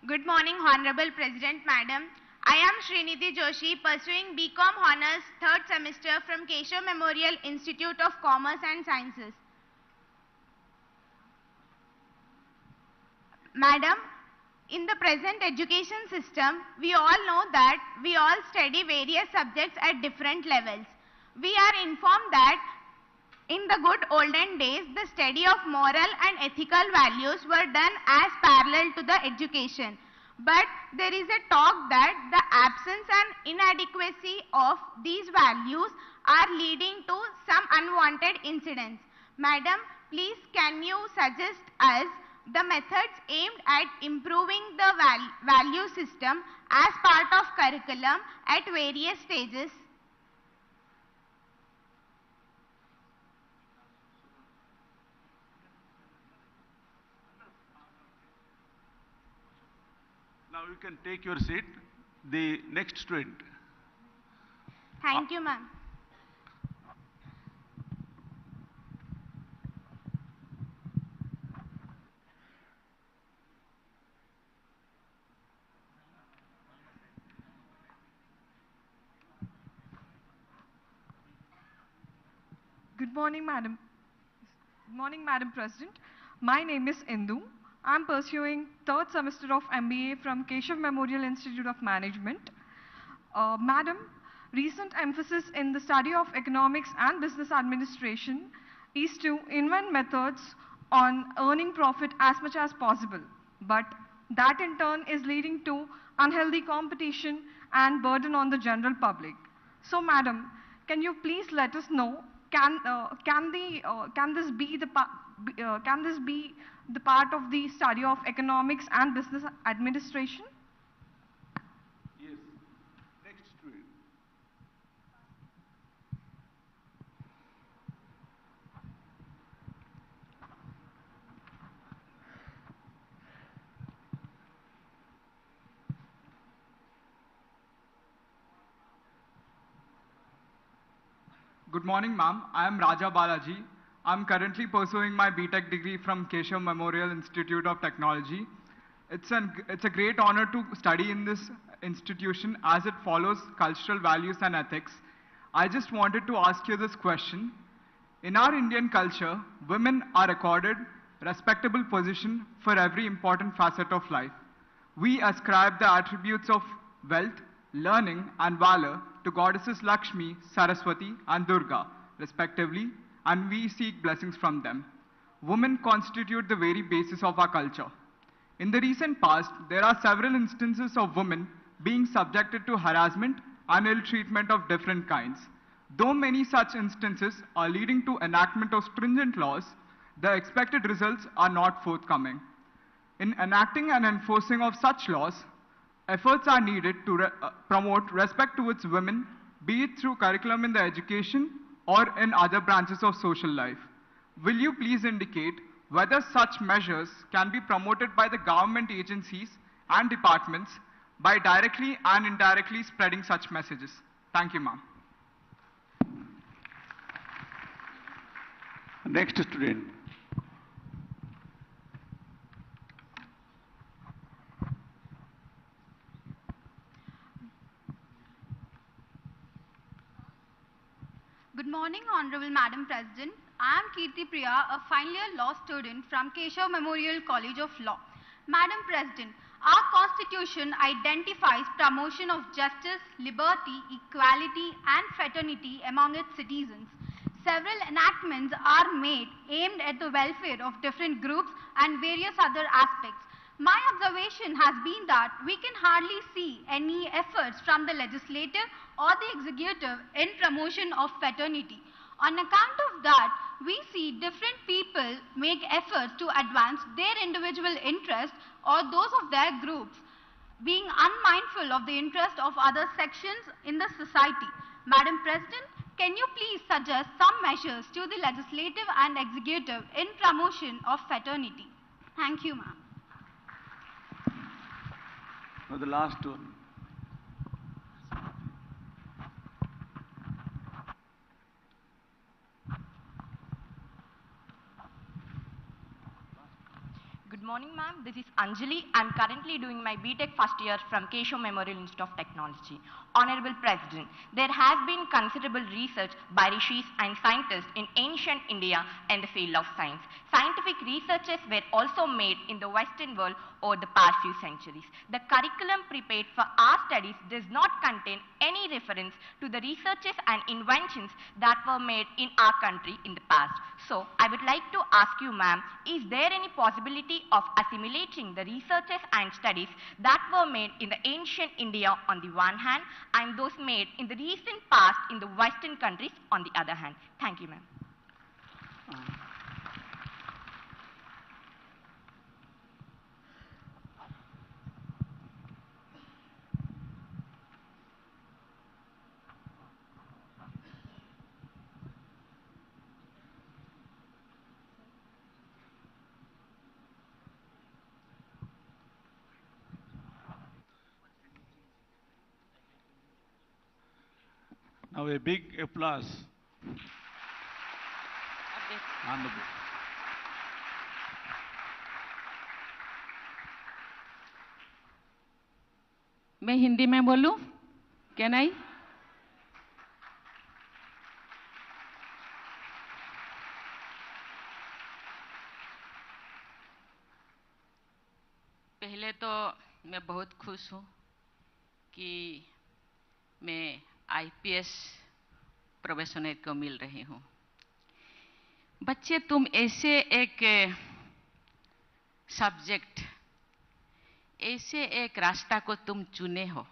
Good morning, Honorable President Madam. I am Srinidhi Joshi, pursuing BCom Honours 3rd semester from Keshav Memorial Institute of Commerce and Sciences. Madam, in the present education system, we all know that we all study various subjects at different levels. We are informed that in the good olden days, the study of moral and ethical values were done as parallel to the education. But there is a talk that the absence and inadequacy of these values are leading to some unwanted incidents. Madam, please can you suggest us the methods aimed at improving the value system as part of curriculum at various stages? Now you can take your seat. The next student. Thank you, ma'am. Good morning, Madam. Good morning, Madam President. My name is Indu. I'm pursuing 3rd semester of MBA from Keshav Memorial Institute of Management. Madam, recent emphasis in the study of economics and business administration is to invent methods on earning profit as much as possible. But that in turn is leading to unhealthy competition and burden on the general public. So, Madam, can you please let us know, can this be the part of the study of economics and business administration? Yes. Next student. Good morning, ma'am. I am Raja Balaji. I am currently pursuing my BTech degree from Keshav Memorial Institute of Technology. It's a great honor to study in this institution as it follows cultural values and ethics. I just wanted to ask you this question. In our Indian culture, women are accorded respectable position for every important facet of life. We ascribe the attributes of wealth, learning, and valor to goddesses Lakshmi, Saraswati, and Durga, respectively, and we seek blessings from them. Women constitute the very basis of our culture. In the recent past, there are several instances of women being subjected to harassment and ill treatment of different kinds. Though many such instances are leading to enactment of stringent laws, the expected results are not forthcoming. In enacting and enforcing of such laws, efforts are needed to promote respect towards women, be it through curriculum in the education or in other branches of social life. Will you please indicate whether such measures can be promoted by the government agencies and departments by directly and indirectly spreading such messages? Thank you, ma'am. Next student. Good morning, Honorable Madam President. I am Kirti Priya, a final year law student from Keshav Memorial College of Law. Madam President, our constitution identifies promotion of justice, liberty, equality and fraternity among its citizens. Several enactments are made aimed at the welfare of different groups and various other aspects. My observation has been that we can hardly see any efforts from the legislative or the executive in promotion of fraternity. On account of that, we see different people make efforts to advance their individual interests or those of their groups, being unmindful of the interest of other sections in the society. Madam President, can you please suggest some measures to the legislative and executive in promotion of fraternity? Thank you, ma'am. Now the last one. Good morning, ma'am. This is Anjali. I'm currently doing my BTech first year from Keshav Memorial Institute of Technology. Honorable President, there has been considerable research by rishis and scientists in ancient India and the field of science. Scientific researches were also made in the Western world over the past few centuries. The curriculum prepared for our studies does not contain any reference to the researches and inventions that were made in our country in the past. So, I would like to ask you, ma'am, is there any possibility of assimilating the researches and studies that were made in the ancient India on the one hand and those made in the recent past in the Western countries on the other hand? Thank you, ma'am. Now a big applause. On the board. मैं हिंदी में बोलूं? Can I? पहले तो मैं बहुत खुश हूं कि मैं आईपीएस प्रोफेशनल को मिल रही हूं। बच्चे, तुम ऐसे एक सब्जेक्ट, ऐसे एक रास्ता को तुम चुने हो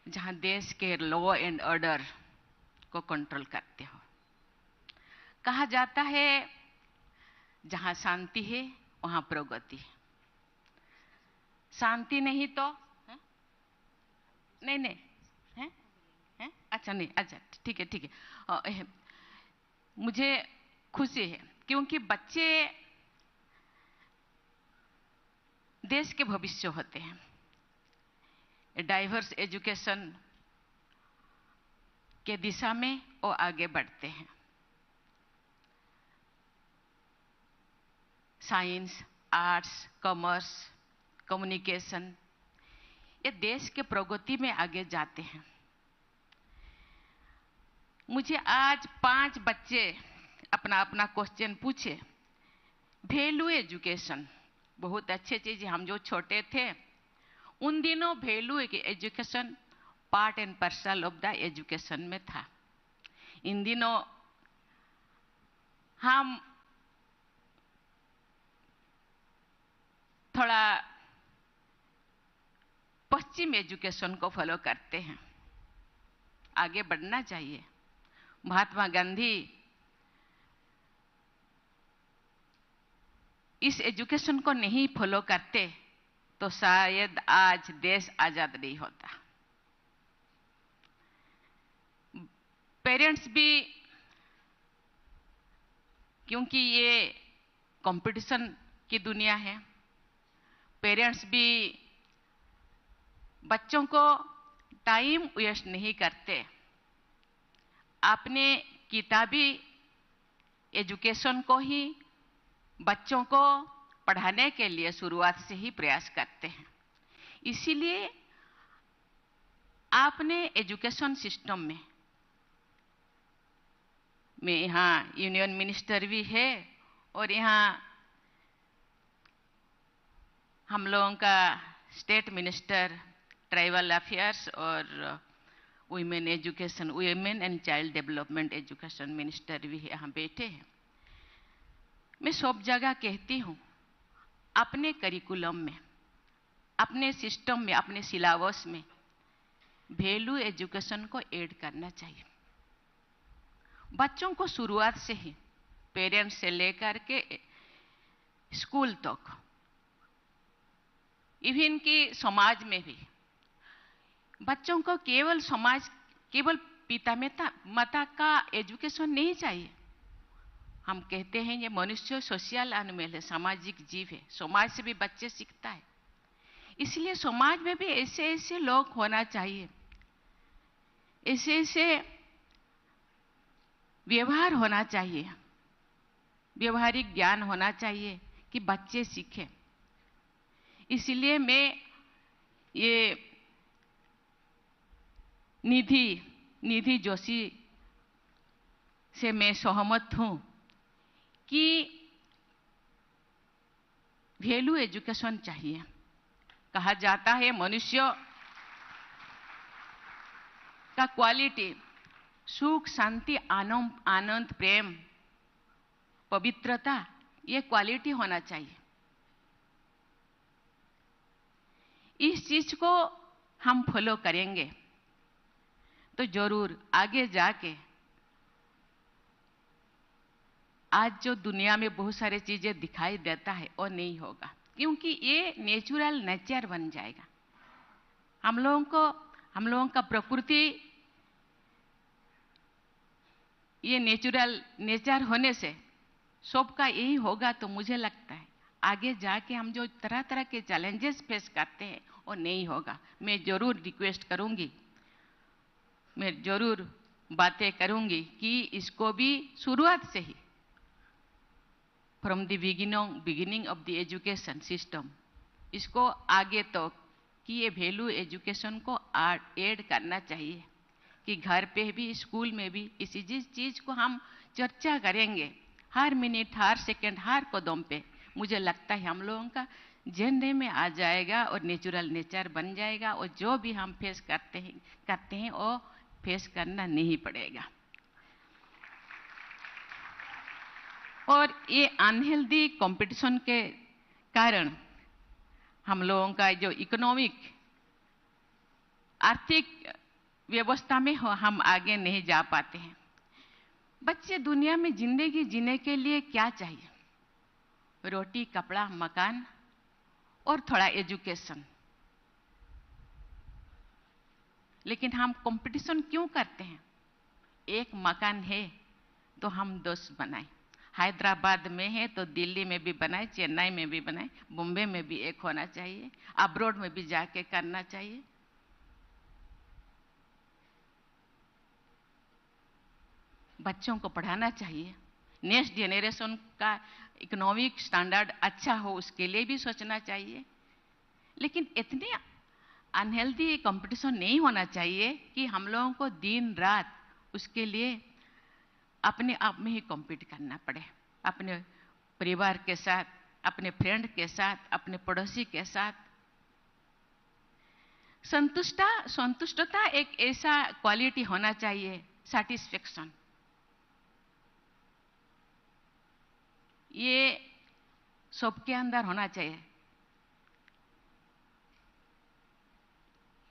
जहां देश के लॉ एंड ऑर्डर को कंट्रोल करते हो। कहा जाता है जहां शांति है वहां प्रगति। शांति नहीं तो नहीं है? अच्छा नहीं, अच्छा ठीक है। मुझे खुशी है क्योंकि बच्चे देश के भविष्य होते हैं। डाइवर्स एजुकेशन के दिशा में वो आगे बढ़ते हैं। साइंस, आर्ट्स, कॉमर्स, कम्युनिकेशन, ये देश के प्रगति में आगे जाते हैं। मुझे आज 5 बच्चे अपना अपना क्वेश्चन पूछे। वैल्यू एजुकेशन बहुत अच्छी चीज है। हम जो छोटे थे उन दिनों value education part and parcel of the education में था। इन दिनों हम थोड़ा पश्चिम एजुकेशन को फॉलो करते हैं। आगे बढ़ना चाहिए। महात्मा गांधी इस एजुकेशन को नहीं फॉलो करते तो शायद आज देश आजाद नहीं होता। पेरेंट्स भी, क्योंकि ये कंपटीशन की दुनिया है, पेरेंट्स भी बच्चों को टाइम वेस्ट नहीं करते। अपने किताबी एजुकेशन को ही बच्चों को पढ़ाने के लिए शुरुआत से ही प्रयास करते हैं। इसीलिए आपने एजुकेशन सिस्टम में में यहाँ यूनियन मिनिस्टर भी है और यहाँ हम लोगों का स्टेट मिनिस्टर ट्राइबल अफेयर्स और women education, women and child development education minister भी यहाँ बैठे हैं। मैं सब जगह कहती हूँ, अपने करिकुलम में, अपने सिस्टम में, अपने सिलेबस में वैल्यू एजुकेशन को ऐड करना चाहिए। बच्चों को शुरुआत से ही, पेरेंट्स से लेकर के स्कूल तक, इवन कि समाज में भी बच्चों को केवल पिता माता का एजुकेशन नहीं चाहिए। हम कहते हैं ये मनुष्य सोशल एनिमल है, सामाजिक जीव है, समाज से भी बच्चे सीखता है। इसलिए समाज में भी ऐसे ऐसे लोग होना चाहिए, ऐसे ऐसे व्यवहार होना चाहिए, व्यवहारिक ज्ञान होना चाहिए कि बच्चे सीखें। इसलिए मैं ये निधि जोशी से मैं सहमत हूं कि वैल्यू एजुकेशन चाहिए। कहा जाता है मनुष्य का क्वालिटी सुख, शांति, आनंद, प्रेम, पवित्रता, ये क्वालिटी होना चाहिए। इस चीज को हम फॉलो करेंगे तो जरूर आगे जाके आज जो दुनिया में बहुत सारी चीजें दिखाई देता है वो नहीं होगा, क्योंकि ये नेचर बन जाएगा। हम लोगों का प्रकृति ये नेचर होने से सबका यही होगा। तो मुझे लगता है आगे जाके हम जो तरह तरह के चैलेंजेस फेस करते हैं वो नहीं होगा। मैं जरूर रिक्वेस्ट करूंगी, मैं जरूर बातें करूंगी कि इसको भी शुरुआत से ही, from the beginning of the education system, इसको आगे तो कि ये वैल्यू एजुकेशन को ऐड करना चाहिए कि घर पे भी, स्कूल में भी इसी चीज को हम चर्चा करेंगे हर मिनट, हर सेकंड, हर कदम पे। मुझे लगता है हम लोगों का जेनरे में आ जाएगा और नेचर बन जाएगा और जो भी हम फेस करते हैं वो फेस करना नहीं पड़ेगा। और ये अनहेल्दी कंपटीशन के कारण हम लोगों का जो इकोनॉमिक, आर्थिक व्यवस्था में हम आगे नहीं जा पाते हैं। बच्चे दुनिया में जिंदगी जीने के लिए क्या चाहिए? रोटी, कपड़ा, मकान और थोड़ा एजुकेशन। लेकिन हम कंपटीशन क्यों करते हैं? एक मकान है तो हम 10 बनाए, हैदराबाद में है तो दिल्ली में भी बनाए, चेन्नई में भी बनाए, बॉम्बे में भी एक होना चाहिए, अब्रॉड में भी जाके करना चाहिए। बच्चों को पढ़ाना चाहिए, नेक्स्ट जेनरेशन का इकोनॉमिक स्टैंडर्ड अच्छा हो उसके लिए भी सोचना चाहिए। लेकिन इतने अनहेल्दी कंपटीशन नहीं होना चाहिए कि हम लोगों को दिन रात उसके लिए अपने आप में ही कॉम्पीट करना पड़े, अपने परिवार के साथ, अपने फ्रेंड के साथ, अपने पड़ोसी के साथ। संतुष्टता एक ऐसा क्वालिटी होना चाहिए, सैटिस्फैक्शन, ये सबके अंदर होना चाहिए।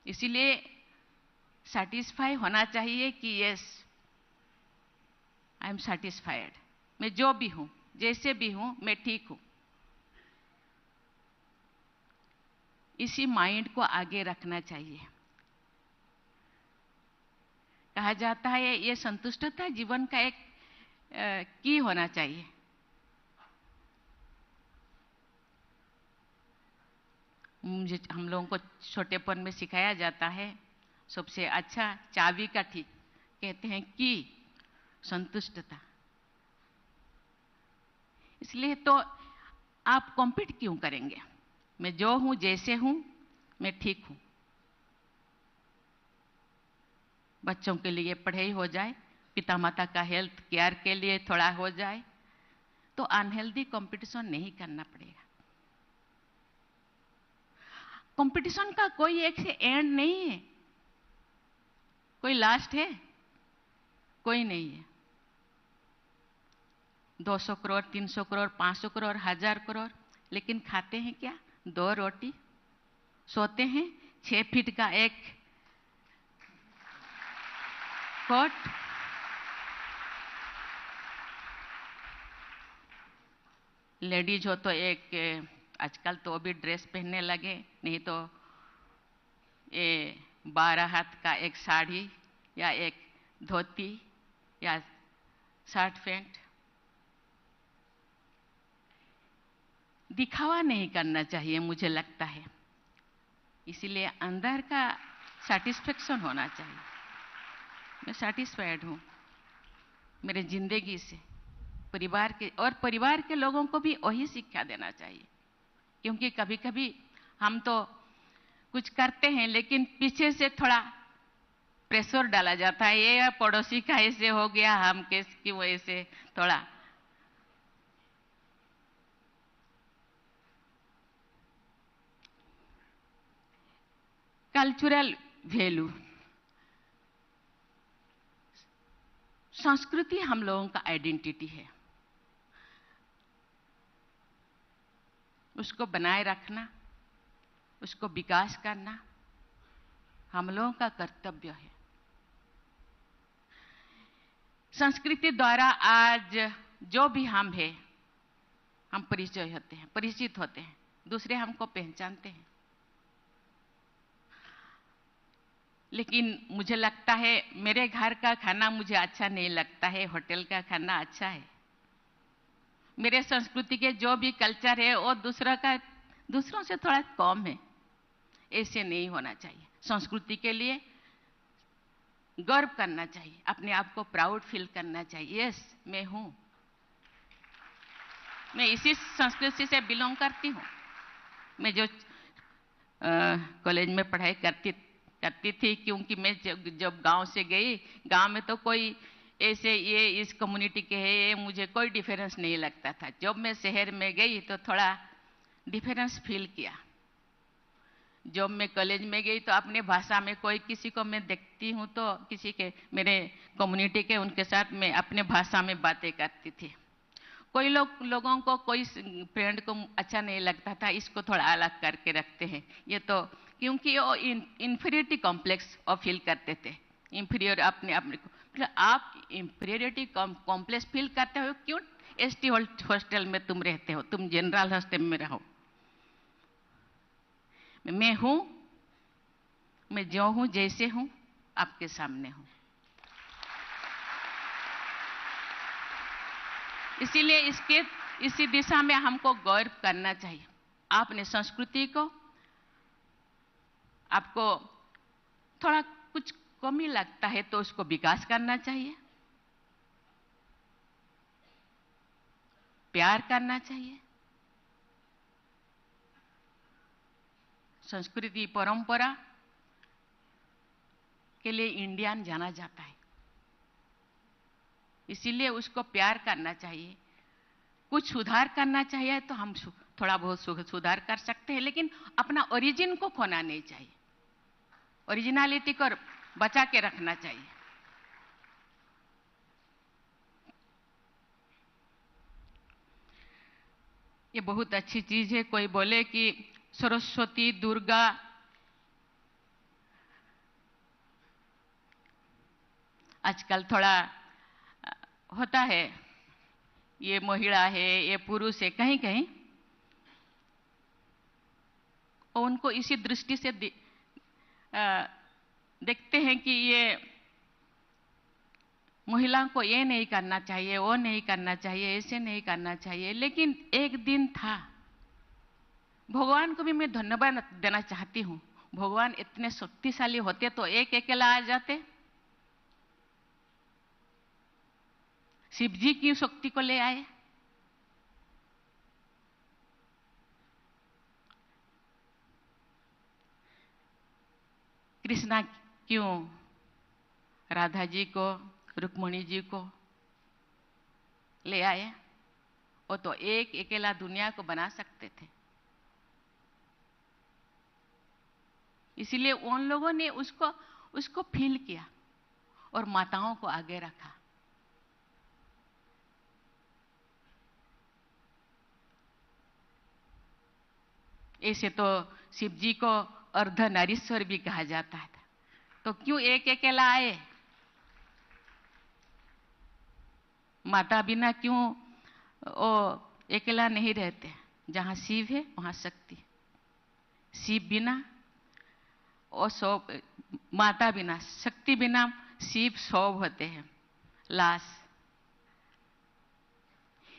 इसीलिए सैटिस्फाई होना चाहिए कि यस, आई एम सैटिस्फाइड, मैं जो भी हूं, जैसे भी हूं, मैं ठीक हूं। इसी माइंड को आगे रखना चाहिए। कहा जाता है ये संतुष्टता जीवन का एक की होना चाहिए। मुझे, हम लोगों को छोटेपन में सिखाया जाता है सबसे अच्छा चाबी का ठीक कहते हैं कि संतुष्टता। इसलिए तो आप कॉम्पीट क्यों करेंगे? मैं जो हूं, जैसे हूं, मैं ठीक हूं। बच्चों के लिए पढ़ाई हो जाए, पिता माता का हेल्थ केयर के लिए थोड़ा हो जाए, तो अनहेल्दी कंपटीशन नहीं करना पड़ेगा। कंपटीशन का कोई एक से एंड नहीं है, कोई लास्ट है, कोई नहीं है। 200 करोड़, 300 करोड़, 500 करोड़, 1000 करोड़, लेकिन खाते हैं क्या? 2 रोटी, सोते हैं 6 फीट का एक कोट, लेडीज हो तो एक, आजकल तो भी ड्रेस पहनने लगे, नहीं तो ये 12 हाथ का एक साड़ी या एक धोती या शर्ट पैंट। दिखावा नहीं करना चाहिए मुझे लगता है, इसीलिए अंदर का सेटिस्फेक्शन होना चाहिए। मैं सेटिस्फाइड हूँ मेरे जिंदगी से, परिवार के लोगों को भी वही शिक्षा देना चाहिए, क्योंकि कभी कभी हम तो कुछ करते हैं लेकिन पीछे से थोड़ा प्रेशर डाला जाता है, ये पड़ोसी का ऐसे हो गया, हम किसकी वजह से थोड़ा। कल्चरल वैल्यू, संस्कृति हम लोगों का आइडेंटिटी है, उसको बनाए रखना, उसको विकास करना हम लोगों का कर्तव्य है। संस्कृति द्वारा आज जो भी हम हैं, हम परिचय होते हैं, परिचित होते हैं, दूसरे हमको पहचानते हैं। लेकिन मुझे लगता है मेरे घर का खाना मुझे अच्छा नहीं लगता है, होटल का खाना अच्छा है। मेरे संस्कृति के जो भी कल्चर है वो दूसरों से थोड़ा कम है, ऐसे नहीं होना चाहिए। संस्कृति के लिए गर्व करना चाहिए, अपने आप को प्राउड फील करना चाहिए। यस, मैं हूं, मैं इसी संस्कृति से बिलोंग करती हूं। मैं जो कॉलेज में पढ़ाई करती थी, क्योंकि मैं जब गांव से गई, गांव में तो कोई ऐसे ये इस कम्युनिटी के है, ये मुझे कोई डिफरेंस नहीं लगता था। जब मैं शहर में गई तो थोड़ा डिफरेंस फील किया। जब मैं कॉलेज में गई तो अपने भाषा में कोई किसी को मैं देखती हूँ तो किसी के मेरे कम्युनिटी के उनके साथ मैं अपने भाषा में बातें करती थी। कोई लोगों को कोई फ्रेंड को अच्छा नहीं लगता था, इसको थोड़ा अलग करके रखते हैं, ये तो क्योंकि वो इंफीरियरिटी कॉम्प्लेक्स और फील करते थे, इंफीरियर अपने को। मतलब आप इंफीरियरिटी कॉम्प्लेक्स फील करते हो क्यों? एसटी हॉस्टल में तुम रहते हो, तुम जनरल हॉस्टल में रहो। मैं हूं, मैं जो हूं, जैसे हूं, आपके सामने हूं। इसीलिए इसी दिशा में हमको गौरव करना चाहिए। आपने संस्कृति को, आपको थोड़ा कुछ कमी लगता है तो उसको विकास करना चाहिए, प्यार करना चाहिए। संस्कृति परंपरा के लिए इंडियन जाना जाता है, इसीलिए उसको प्यार करना चाहिए। कुछ सुधार करना चाहिए तो हम थोड़ा बहुत सुधार कर सकते हैं, लेकिन अपना ओरिजिन को खोना नहीं चाहिए, ओरिजिनलिटी को बचा के रखना चाहिए। ये बहुत अच्छी चीज है। कोई बोले कि सरस्वती, दुर्गा, आजकल थोड़ा होता है, ये महिला है, ये पुरुष है, कहीं कहीं और उनको इसी दृष्टि से देखते हैं कि ये महिलाओं को ये नहीं करना चाहिए, वो नहीं करना चाहिए, ऐसे नहीं करना चाहिए। लेकिन एक दिन था, भगवान को भी मैं धन्यवाद देना चाहती हूँ। भगवान इतने शक्तिशाली होते तो एक अकेला आ जाते। शिव जी की शक्ति को ले आए। कृष्णा क्यों राधा जी को रुक्मणी जी को ले आए, वो तो एक अकेला दुनिया को बना सकते थे। इसीलिए उन लोगों ने उसको फील किया और माताओं को आगे रखा। ऐसे तो शिव जी को अर्धनारीश्वर भी कहा जाता है, तो क्यों एक अकेला आए? माता बिना क्यों वो अकेला नहीं रहते? जहां शिव है वहां शक्ति। शिव बिना और सौ, माता बिना, शक्ति बिना शिव 100 होते हैं लाश।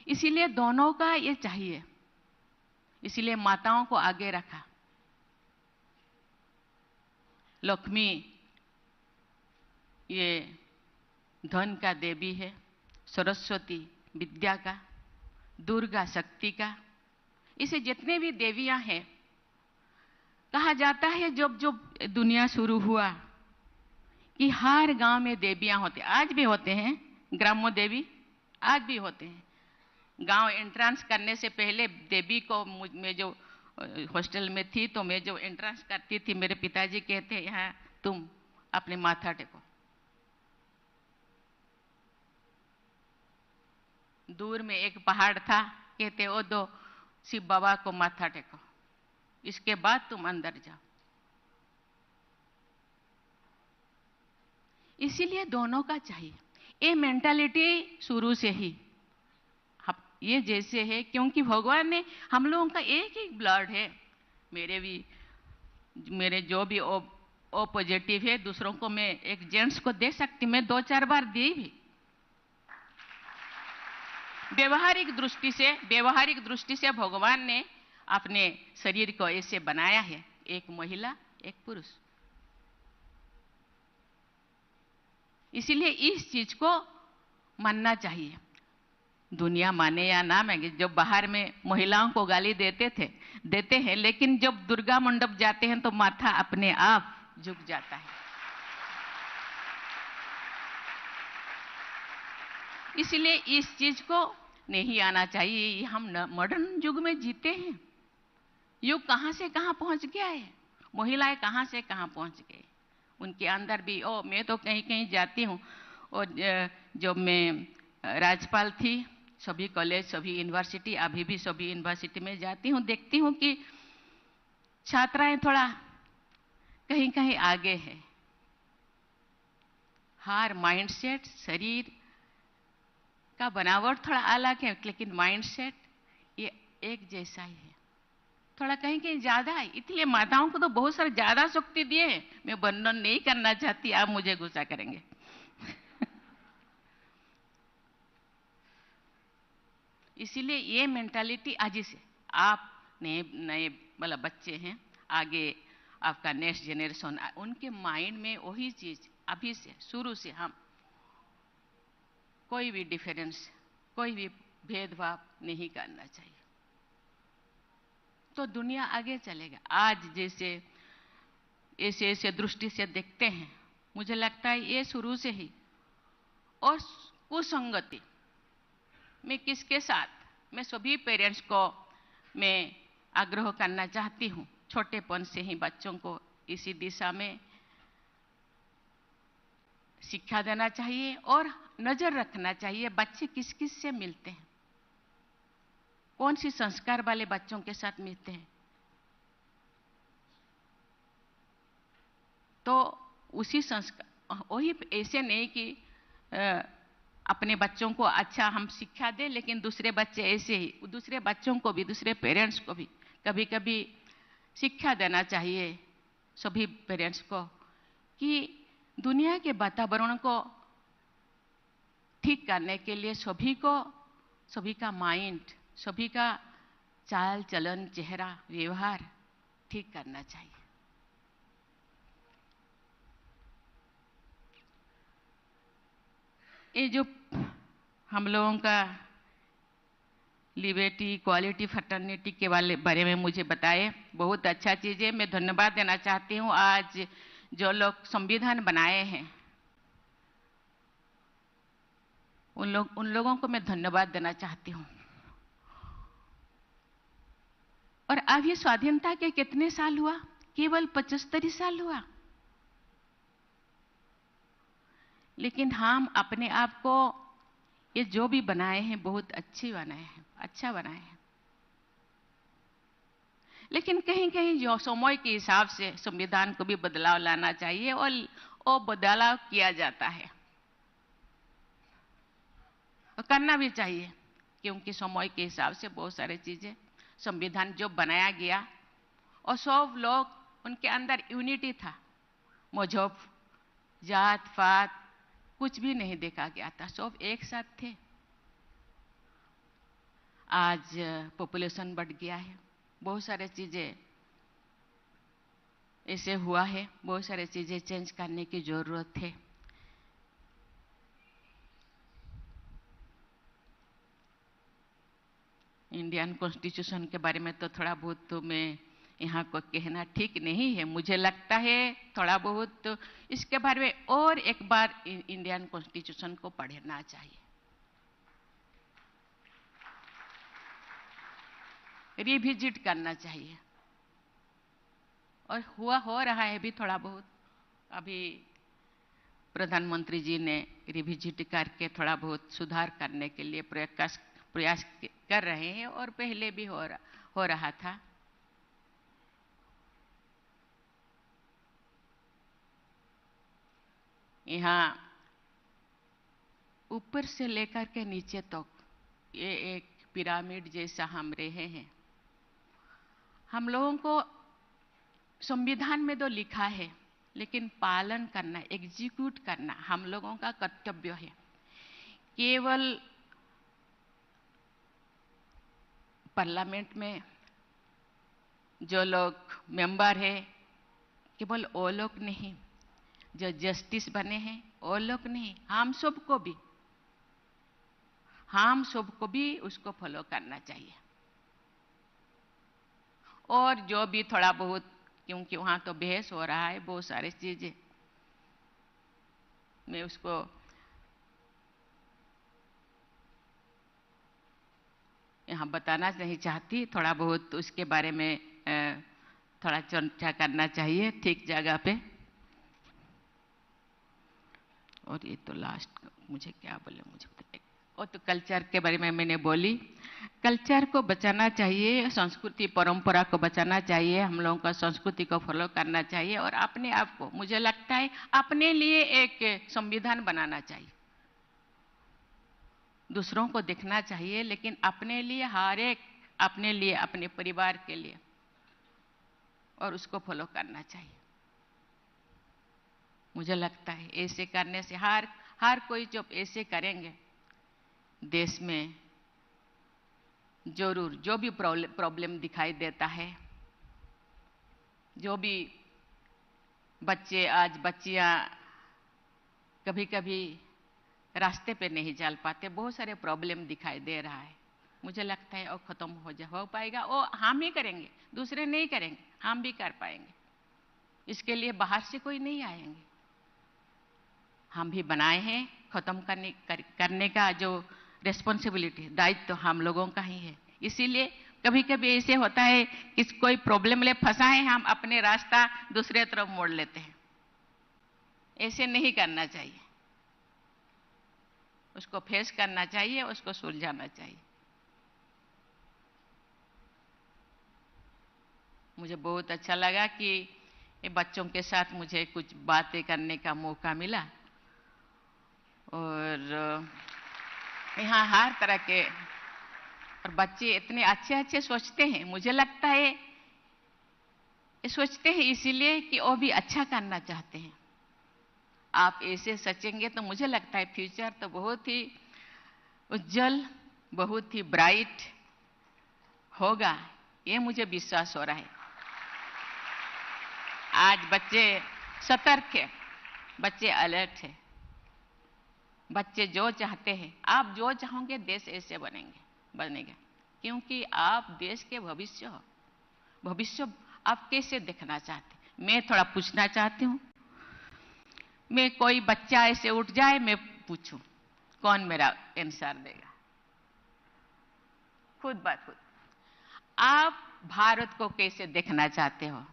इसीलिए दोनों का ये चाहिए, इसीलिए माताओं को आगे रखा। लक्ष्मी ये धन का देवी है, सरस्वती विद्या का, दुर्गा शक्ति का। इसे जितने भी देवियां हैं, कहा जाता है जब दुनिया शुरू हुआ कि हर गांव में देवियां होते, आज भी होते हैं, ग्राम्य देवी आज भी होते हैं। गांव एंट्रेंस करने से पहले देवी को, मैं जो हॉस्टल में थी तो मैं जो एंट्रेंस करती थी, मेरे पिताजी कहते यहाँ तुम अपने माथा टेको। दूर में एक पहाड़ था, कहते ओ दो शिव बाबा को माथा टेको, इसके बाद तुम अंदर जाओ। इसीलिए दोनों का चाहिए। ये मेंटालिटी शुरू से ही ये जैसे है, क्योंकि भगवान ने, हम लोगों का एक ही ब्लड है। मेरे जो भी ओ पॉजिटिव है, दूसरों को मैं एक जेंट्स को दे सकती, मैं 2-4 बार दी भी। व्यवहारिक दृष्टि से भगवान ने अपने शरीर को ऐसे बनाया है, एक महिला एक पुरुष। इसीलिए इस चीज को मानना चाहिए, दुनिया माने या ना माने। जब बाहर में महिलाओं को गाली देते हैं, लेकिन जब दुर्गा मंडप जाते हैं तो माथा अपने आप झुक जाता है। इसलिए इस चीज को नहीं आना चाहिए। हम मॉडर्न युग में जीते हैं, युग कहां से कहां पहुंच गया है, महिलाएं कहां से कहां पहुंच गए। उनके अंदर भी मैं तो कहीं कहीं जाती हूँ, और जब मैं राज्यपाल थी, सभी कॉलेज, सभी यूनिवर्सिटी, अभी भी सभी यूनिवर्सिटी में जाती हूँ, देखती हूँ कि छात्राएं थोड़ा कहीं कहीं आगे है। हर माइंडसेट, शरीर का बनावट थोड़ा अलग है, लेकिन माइंडसेट ये एक जैसा ही है, थोड़ा कहीं कहीं ज्यादा है। इसलिए माताओं को तो बहुत सारे ज्यादा शक्ति दिए हैं, मैं वर्णन नहीं करना चाहती, आप मुझे गुस्सा करेंगे। इसीलिए ये मेंटालिटी आज से आप नए मतलब बच्चे हैं, आगे आपका नेक्स्ट जनरेशन, उनके माइंड में वही चीज अभी से शुरू से हम कोई भी डिफरेंस, कोई भी भेदभाव नहीं करना चाहिए, तो दुनिया आगे चलेगा। आज जैसे ऐसे दृष्टि से देखते हैं, मुझे लगता है ये शुरू से ही। और कुसंगति मैं किसके साथ, मैं सभी पेरेंट्स को मैं आग्रह करना चाहती हूँ, छोटेपन से ही बच्चों को इसी दिशा में शिक्षा देना चाहिए और नजर रखना चाहिए बच्चे किस किस से मिलते हैं, कौन सी संस्कार वाले बच्चों के साथ मिलते हैं। तो उसी संस्कार, वही ऐसे नहीं कि अपने बच्चों को अच्छा हम शिक्षा दें, लेकिन दूसरे बच्चे ऐसे ही, दूसरे बच्चों को भी, दूसरे पेरेंट्स को भी कभी कभी शिक्षा देना चाहिए सभी पेरेंट्स को, कि दुनिया के वातावरण को ठीक करने के लिए सभी का माइंड, सभी का चाल चलन, चेहरा, व्यवहार ठीक करना चाहिए। ये जो हम लोगों का लिबर्टी, इक्वालिटी, फ्रेटर्निटी के बारे में मुझे बताए, बहुत अच्छा चीज़ है। मैं धन्यवाद देना चाहती हूँ। आज जो लोग संविधान बनाए हैं, उन लोगों को मैं धन्यवाद देना चाहती हूँ। और अब ये स्वाधीनता के कितने साल हुआ? केवल 75 साल हुआ। लेकिन हम अपने आप को ये जो भी बनाए हैं बहुत अच्छी बनाए हैं, अच्छा बनाए हैं। लेकिन कहीं कहीं जो समय के हिसाब से संविधान को भी बदलाव लाना चाहिए और वो बदलाव किया जाता है और करना भी चाहिए, क्योंकि समय के हिसाब से बहुत सारी चीजें संविधान जो बनाया गया और सब लोग उनके अंदर यूनिटी था, मजहब जात पात कुछ भी नहीं देखा गया था, सब एक साथ थे। आज पॉपुलेशन बढ़ गया है, बहुत सारे चीजें ऐसे हुआ है, बहुत सारे चीजें चेंज करने की जरूरत है। इंडियन कॉन्स्टिट्यूशन के बारे में तो थोड़ा बहुत तो मैं यहाँ को कहना ठीक नहीं है, मुझे लगता है थोड़ा बहुत तो इसके बारे में और एक बार इंडियन कॉन्स्टिट्यूशन को पढ़ना चाहिए, रिविजिट करना चाहिए। और हो रहा है भी थोड़ा बहुत, अभी प्रधानमंत्री जी ने रिविजिट करके थोड़ा बहुत सुधार करने के लिए प्रयास कर रहे हैं और पहले भी हो रहा था। यहाँ ऊपर से लेकर के नीचे तक ये एक पिरामिड जैसा हम रहे हैं। हम लोगों को संविधान में तो लिखा है, लेकिन पालन करना, एग्जीक्यूट करना हम लोगों का कर्तव्य है। केवल पार्लियामेंट में जो लोग मेंबर है, केवल वो लोग नहीं, जो जस्टिस बने हैं वो लोग नहीं, हम सबको भी उसको फॉलो करना चाहिए। और जो भी थोड़ा बहुत, क्योंकि वहां तो बहस हो रहा है बहुत सारी चीजें, मैं उसको यहाँ बताना नहीं चाहती, थोड़ा बहुत उसके बारे में थोड़ा चर्चा करना चाहिए ठीक जगह पे। और ये तो लास्ट मुझे क्या बोले, मुझे वो तो कल्चर के बारे में मैंने बोली, कल्चर को बचाना चाहिए, संस्कृति परंपरा को बचाना चाहिए, हम लोगों का संस्कृति को फॉलो करना चाहिए और अपने आप को, मुझे लगता है अपने लिए एक संविधान बनाना चाहिए। दूसरों को देखना चाहिए, लेकिन अपने लिए, हर एक अपने लिए, अपने परिवार के लिए, और उसको फॉलो करना चाहिए। मुझे लगता है ऐसे करने से हर कोई जब ऐसे करेंगे, देश में जरूर जो भी प्रॉब्लम दिखाई देता है, जो भी बच्चियां कभी कभी रास्ते पे नहीं चल पाते, बहुत सारे प्रॉब्लम दिखाई दे रहा है, मुझे लगता है वो खत्म हो पाएगा। वो हम ही करेंगे, दूसरे नहीं करेंगे, हम भी कर पाएंगे। इसके लिए बाहर से कोई नहीं आएंगे, हम भी बनाए हैं। खत्म करने का जो रिस्पॉन्सिबिलिटी, दायित्व तो हम लोगों का ही है। इसीलिए कभी कभी ऐसे होता है कि कोई प्रॉब्लम ले फंसा है, हम अपने रास्ता दूसरे तरफ मोड़ लेते हैं। ऐसे नहीं करना चाहिए, उसको फेस करना चाहिए, उसको सुलझाना चाहिए। मुझे बहुत अच्छा लगा कि ये बच्चों के साथ मुझे कुछ बातें करने का मौका मिला, और यहाँ हर तरह के, और बच्चे इतने अच्छे अच्छे सोचते हैं। मुझे लगता है ये सोचते हैं इसीलिए कि वो भी अच्छा करना चाहते हैं। आप ऐसे सोचेंगे तो मुझे लगता है फ्यूचर तो बहुत ही उज्जवल, बहुत ही ब्राइट होगा, ये मुझे विश्वास हो रहा है। आज बच्चे सतर्क है, बच्चे अलर्ट है, बच्चे जो चाहते हैं, आप जो चाहोगे देश ऐसे बनेगा, क्योंकि आप देश के भविष्य हो। भविष्य आप कैसे देखना चाहते? मैं थोड़ा पूछना चाहती हूँ, मैं कोई बच्चा ऐसे उठ जाए, मैं पूछूं कौन मेरा आंसर देगा? खुद बात खुद। आप भारत को कैसे देखना चाहते हो?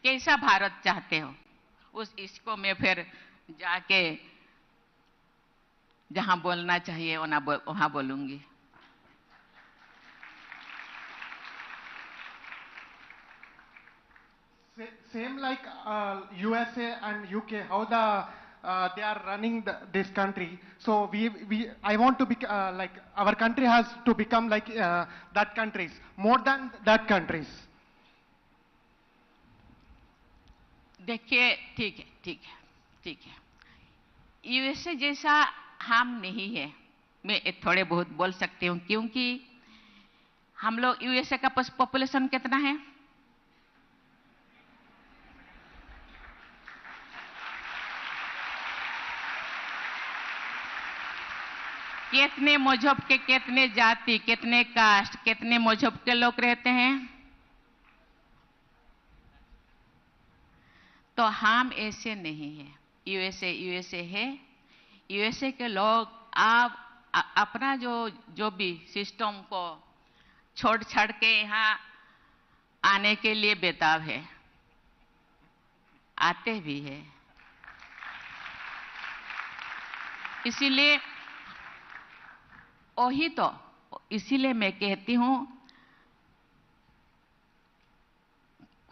कैसा भारत चाहते हो? इसको मैं फिर जाके जहां बोलना चाहिए वहां बोलूंगी। Same like USA and UK, how they are running this country. So I want to be like our country has to become like that countries, more than that countries. देखिए, ठीक है। यूएसए जैसा हम नहीं है। मैं थोड़े बहुत बोल सकती हूँ, क्योंकि हम लोग यूएसए का पॉपुलेशन कितना है? कितने मजहब के, कितने जाति, कितने कास्ट, कितने मजहब के लोग रहते हैं? तो हम ऐसे नहीं है। यूएसए है। यूएसए के लोग आप अपना जो भी सिस्टम को छोड़ छाड़ के यहाँ आने के लिए बेताब है, आते भी है। इसीलिए वही तो, इसीलिए मैं कहती हूं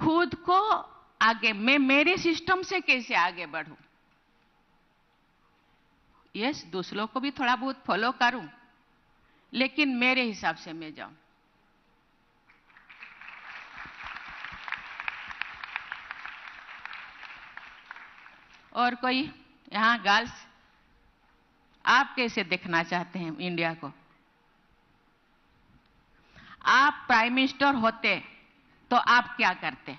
खुद को आगे, मैं मेरे सिस्टम से कैसे आगे बढ़ूं। यस, दूसरों को भी थोड़ा बहुत फॉलो करूं, लेकिन मेरे हिसाब से मैं जाऊं। और कोई यहां गर्ल्स, आप कैसे देखना चाहते हैं इंडिया को? आप प्राइम मिनिस्टर होते तो आप क्या करते?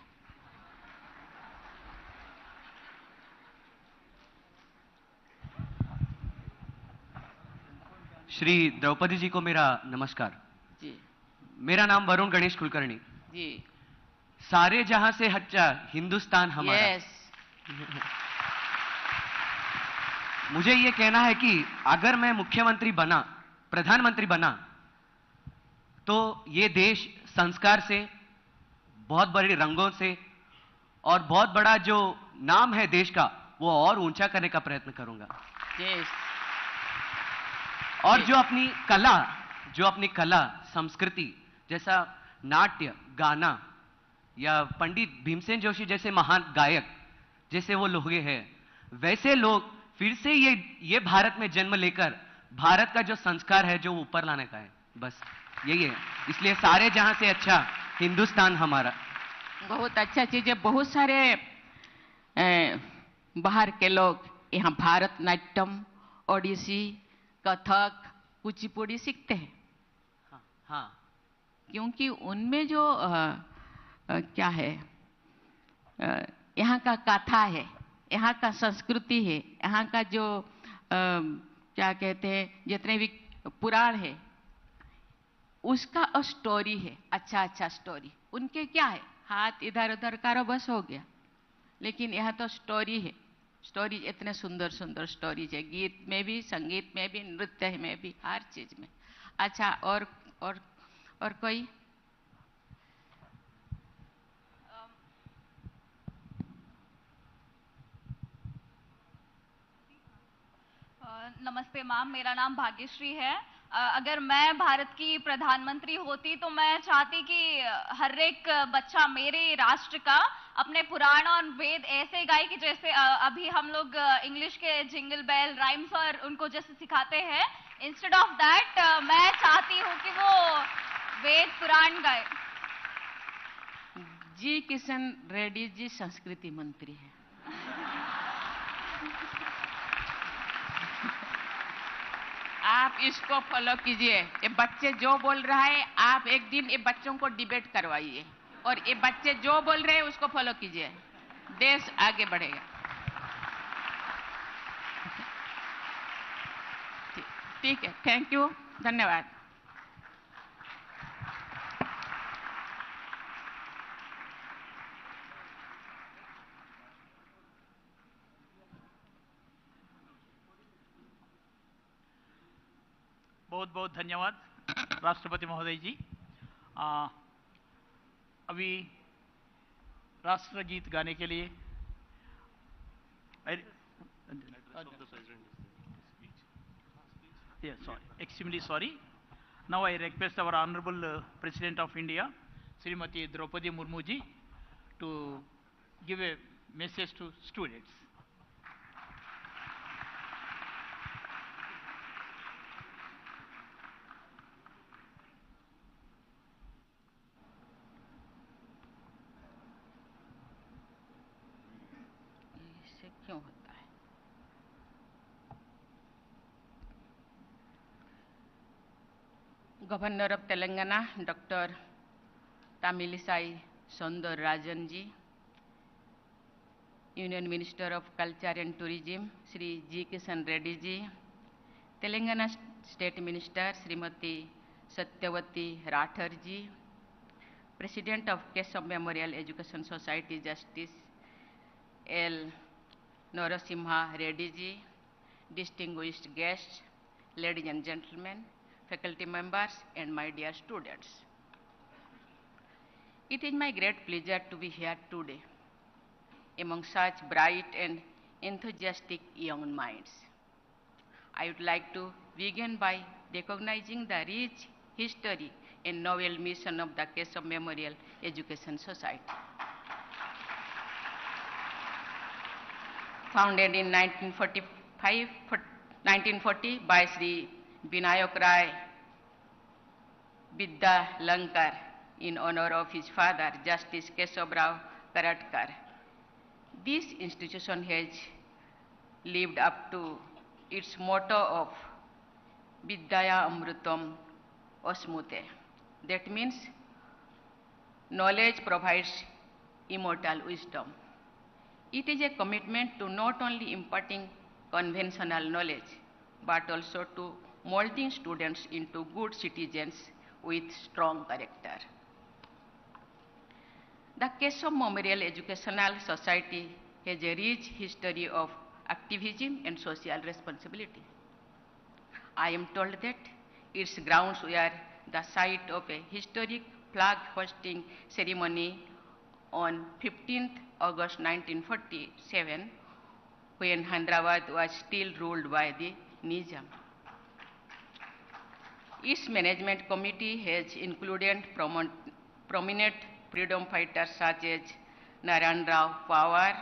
श्री द्रौपदी जी को मेरा नमस्कार जी। मेरा नाम वरुण गणेश कुलकर्णी जी। सारे जहां से हच्चा हिंदुस्तान हमारा। यस। मुझे ये कहना है कि अगर मैं मुख्यमंत्री बना, प्रधानमंत्री बना, तो ये देश संस्कार से, बहुत बड़े रंगों से और बहुत बड़ा जो नाम है देश का, वो और ऊंचा करने का प्रयत्न करूंगा। यस। और जो अपनी कला संस्कृति, जैसा नाट्य, गाना, या पंडित भीमसेन जोशी जैसे महान गायक जैसे वो लोग हैं, वैसे लोग फिर से ये भारत में जन्म लेकर भारत का जो संस्कार है जो ऊपर लाने का है, बस यही है। इसलिए सारे जहां से अच्छा हिंदुस्तान हमारा। बहुत अच्छा चीज है। बहुत सारे बाहर के लोग यहाँ भारतनाट्यम, ओडिसी, कथक, कुचिपुड़ी सीखते हैं। हाँ। क्योंकि उनमें जो क्या है, यहाँ का कथा है, यहाँ का संस्कृति है, यहाँ का जो क्या कहते हैं, जितने भी पुराण है, उसका स्टोरी है, अच्छा स्टोरी। उनके क्या है, हाथ इधर उधर करो बस हो गया, लेकिन यहाँ तो स्टोरी है। स्टोरी इतने सुंदर सुंदर स्टोरीज है, गीत में भी, संगीत में भी, नृत्य में भी, हर चीज में। अच्छा, और कोई? नमस्ते मैम, मेरा नाम भाग्यश्री है। अगर मैं भारत की प्रधानमंत्री होती तो मैं चाहती कि हर एक बच्चा मेरे राष्ट्र का अपने पुराण और वेद ऐसे गाए कि जैसे अभी हम लोग इंग्लिश के जिंगल बेल राइम्स और उनको जैसे सिखाते हैं, इंस्टेड ऑफ दैट मैं चाहती हूँ कि वो वेद पुराण गाए। जी किशन रेड्डी जी संस्कृति मंत्री है। आप इसको फॉलो कीजिए। ये बच्चे जो बोल रहा है, आप एक दिन ये बच्चों को डिबेट करवाइए, और ये बच्चे जो बोल रहे हैं उसको फॉलो कीजिए, देश आगे बढ़ेगा। ठीक है, थैंक यू, धन्यवाद। बहुत बहुत धन्यवाद राष्ट्रपति महोदय जी। अभी राष्ट्रगीत गाने के लिए extremely sorry. Now I request our Honorable President of India, Srimati Droupadi Murmu ji, to give a message to students. इससे क्यों होता है? Governor of Telangana, Dr. Tamilisai Soundararajan ji, Union Minister of Culture and Tourism, Sri G. Kishan Reddy ji, Telangana State Minister, Srimati Satyavati Rathar ji, President of Keshav Memorial Education Society, Justice L. Narasimha Reddy ji, distinguished guests, ladies and gentlemen, faculty members, and my dear students. It is my great pleasure to be here today among such bright and enthusiastic young minds. I would like to begin by recognizing the rich history and novel mission of the Keshav Memorial Education Society. Founded in 1940 by Sri Vinayak Rai Vidya Lankar in honor of his father, Justice Keshav Rao Karatkar. This institution has lived up to its motto of Vidyaya Amrutam Osmute. That means knowledge provides immortal wisdom. It is a commitment to not only imparting conventional knowledge, but also to molding students into good citizens with strong character. The Keshav Memorial Educational Society has a rich history of activism and social responsibility. I am told that its grounds were the site of a historic flag hosting ceremony on 15th August 1947, when Hyderabad was still ruled by the Nizam. Its management committee has included prominent freedom fighters such as Narayan Rao Pawar,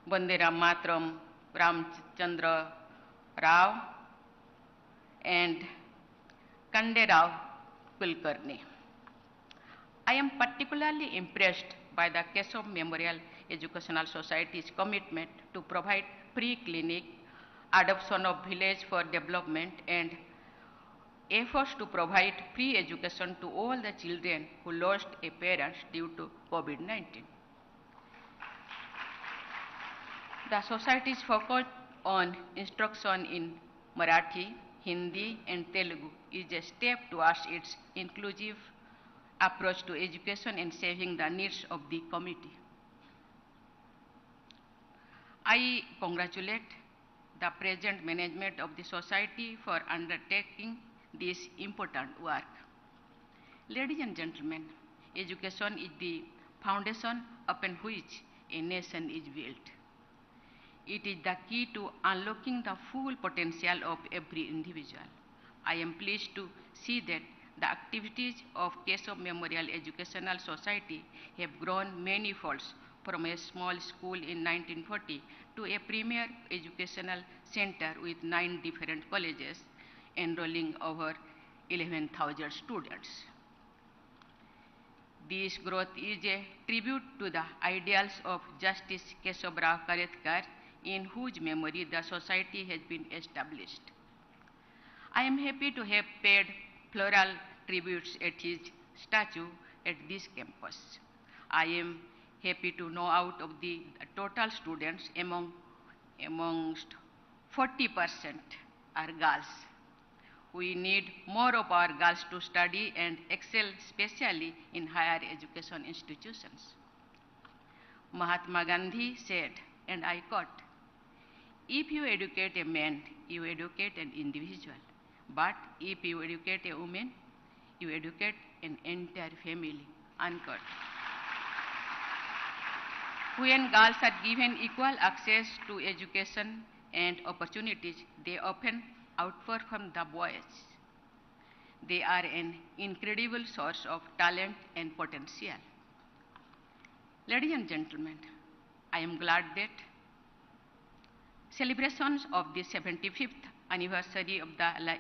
Banderam Matram Ramchandra Rao, and Kande Rao Kulkarni. I am particularly impressed by the Keshav Memorial Educational Society's commitment to provide free clinic, adoption of village for development, and efforts to provide free education to all the children who lost a parent due to COVID-19. The society's focus on instruction in Marathi, Hindi, and Telugu is a step towards its inclusive approach to education and serving the needs of the community. I congratulate the present management of the society for undertaking this important work. Ladies and gentlemen, education is the foundation upon which a nation is built. It is the key to unlocking the full potential of every individual. I am pleased to see that the activities of Keshav Memorial Educational Society have grown many folds from a small school in 1940 to a premier educational center with 9 different colleges enrolling over 11,000 students. This growth is a tribute to the ideals of Justice Keshav Rao Karatkar, in whose memory the society has been established. I am happy to have paid floral tributes at his statue at this campus. I am happy to know out of the total students amongst 40% are girls. We need more of our girls to study and excel, especially in higher education institutions. Mahatma Gandhi said, and I quote, "If you educate a man, you educate an individual. But if you educate a woman, you educate an entire family. Unquote. When girls are given equal access to education and opportunities, they often outperform the boys. They are an incredible source of talent and potential. Ladies and gentlemen, I am glad that celebrations of the 75th anniversary of the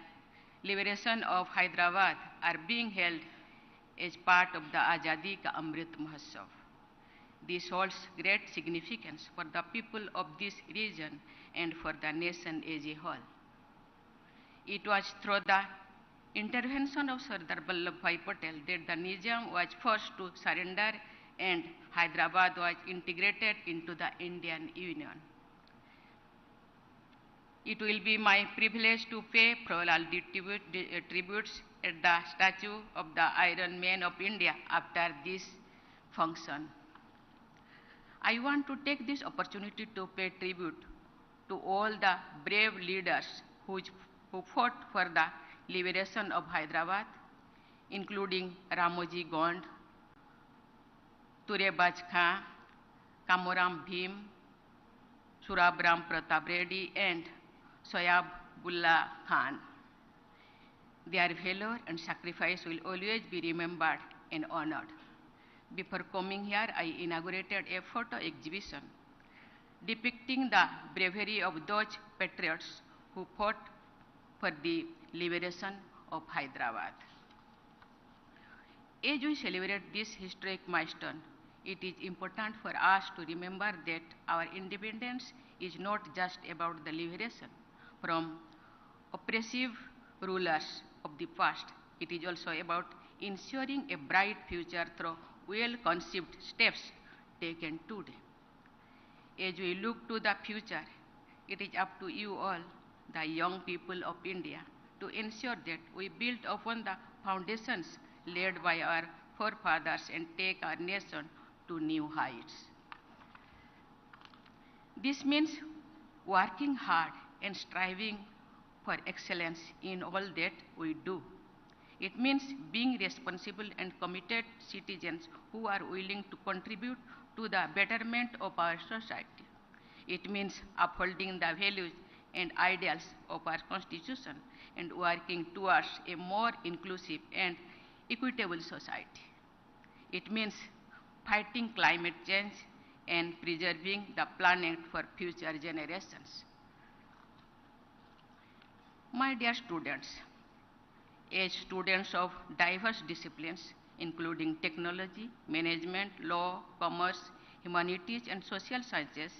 liberation of Hyderabad are being held as part of the Azadi Ka Amrit Mahotsav. This holds great significance for the people of this region and for the nation as a whole. It was through the intervention of Sardar Vallabhbhai Patel that the Nizam was forced to surrender and Hyderabad was integrated into the Indian Union. It will be my privilege to pay floral tributes at the statue of the Iron Man of India after this function. I want to take this opportunity to pay tribute to all the brave leaders who fought for the liberation of Hyderabad, including Ramoji Gond, Turebaj Khan, Kamuram Bhim, Surabram Pratap Reddy, and Soyabullah Khan. Their valor and sacrifice will always be remembered and honored. Before coming here, I inaugurated a photo exhibition depicting the bravery of those patriots who fought for the liberation of Hyderabad. As we celebrate this historic milestone, it is important for us to remember that our independence is not just about the liberation from oppressive rulers of the past. It is also about ensuring a bright future through well-conceived steps taken today. As we look to the future, it is up to you all, the young people of India, to ensure that we build upon the foundations laid by our forefathers and take our nation to new heights. This means working hard and striving for excellence in all that we do. It means being responsible and committed citizens who are willing to contribute to the betterment of our society. It means upholding the values and ideals of our Constitution and working towards a more inclusive and equitable society. It means fighting climate change and preserving the planet for future generations. My dear students, as students of diverse disciplines, including technology, management, law, commerce, humanities, and social sciences,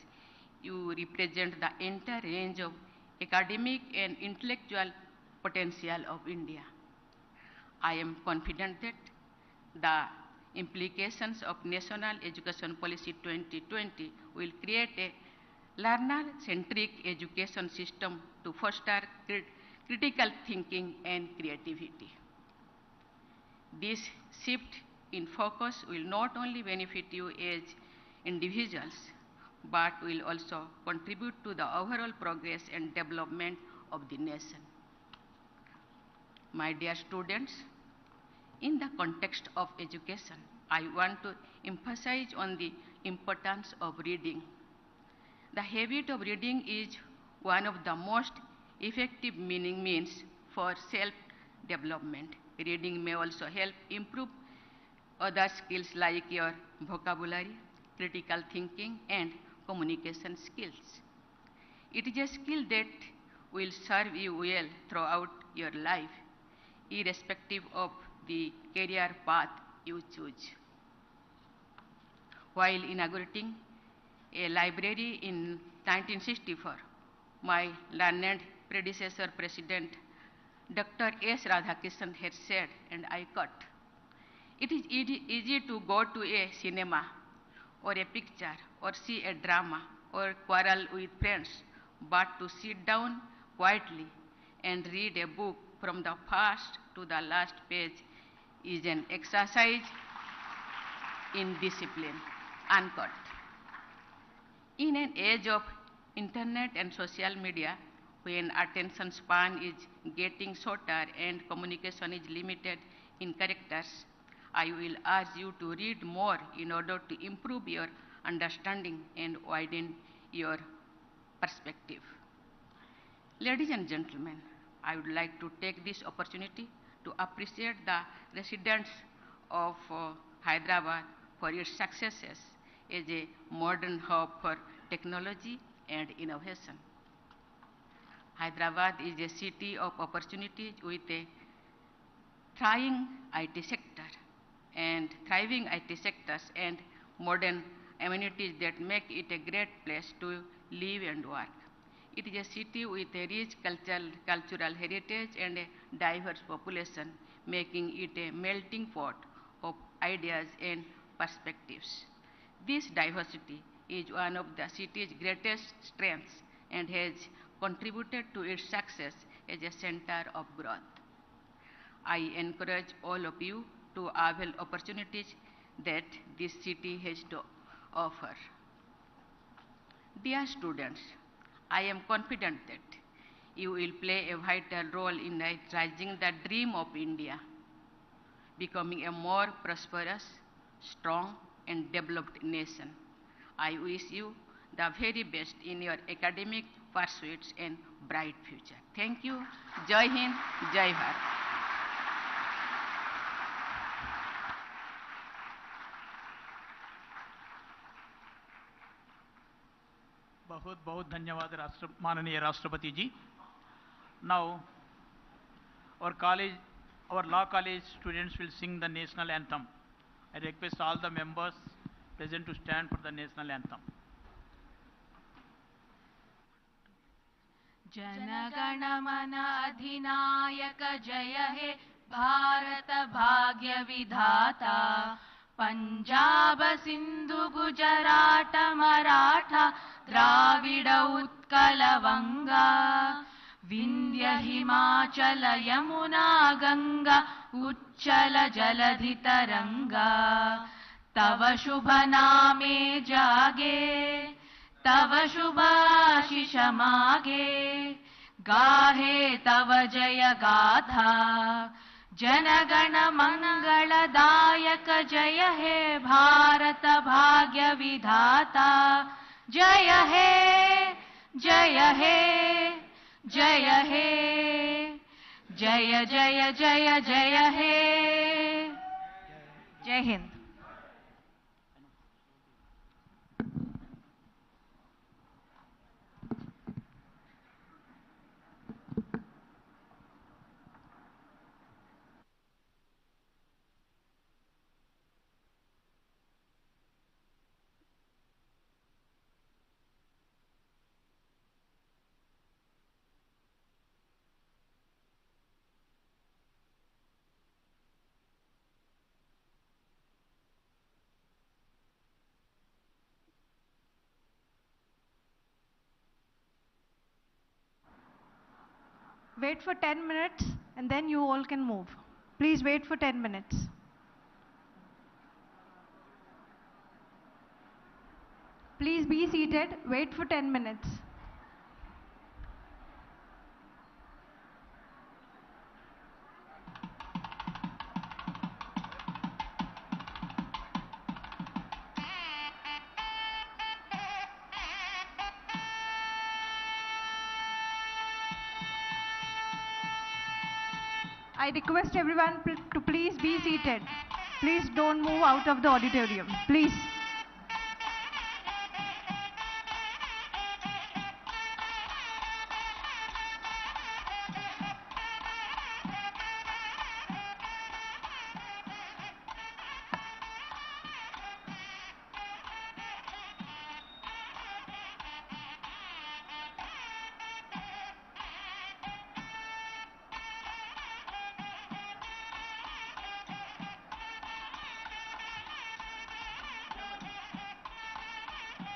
you represent the entire range of academic and intellectual potential of India. I am confident that the implications of National Education Policy 2020 will create a learner-centric education system to foster critical thinking and creativity. This shift in focus will not only benefit you as individuals, but will also contribute to the overall progress and development of the nation. My dear students, in the context of education, I want to emphasize on the importance of reading. The habit of reading is one of the most effective means for self-development. Reading may also help improve other skills like your vocabulary, critical thinking, and communication skills. It is a skill that will serve you well throughout your life, irrespective of the career path you choose. While inaugurating a library in 1964, my learned predecessor President Dr. S. Radhakrishnan had said, and I quote, "It is easy to go to a cinema or a picture or see a drama or quarrel with friends, but to sit down quietly and read a book from the first to the last page is an exercise in discipline." Unquote. In an age of internet and social media, when attention span is getting shorter and communication is limited in characters, I will urge you to read more in order to improve your understanding and widen your perspective. Ladies and gentlemen, I would like to take this opportunity to appreciate the residents of Hyderabad for its successes as a modern hub for technology and innovation. Hyderabad is a city of opportunities with a thriving IT sector and modern amenities that make it a great place to live and work. It is a city with a rich cultural heritage and a diverse population, making it a melting pot of ideas and perspectives. This diversity is one of the city's greatest strengths and has contributed to its success as a center of growth. I encourage all of you to avail opportunities that this city has to offer. Dear students, I am confident that you will play a vital role in realizing the dream of India, becoming a more prosperous, strong, and developed nation. I wish you the very best in your academic pursuits and bright future. Thank you. Jai Hind, Jai Bharat. बहुत बहुत धन्यवाद माननीय राष्ट्रपति जी. Now our law college students will sing the national anthem. I request all the members present to stand for the national anthem. जनगण मन अधिनायक जय हे भारत भाग्य विधाता पंजाब सिंधु गुजरात मराठा द्राविड उत्कल वंगा विंध्य हिमाचल यमुना गंगा उच्चल जलधि तरंगा तव शुभ नामे जागे तव शुभ आशीष मागे गाहे तव जय गाथा जनगण मंगलदायक जय हे भारत भाग्य विधाता जय हे जय हे जय हे जय जय जय जय हे जय Hind. Wait for 10 minutes and then you all can move. Please wait for 10 minutes. Please be seated. Wait for 10 minutes. I request everyone to please be seated. Please don't move out of the auditorium. Please.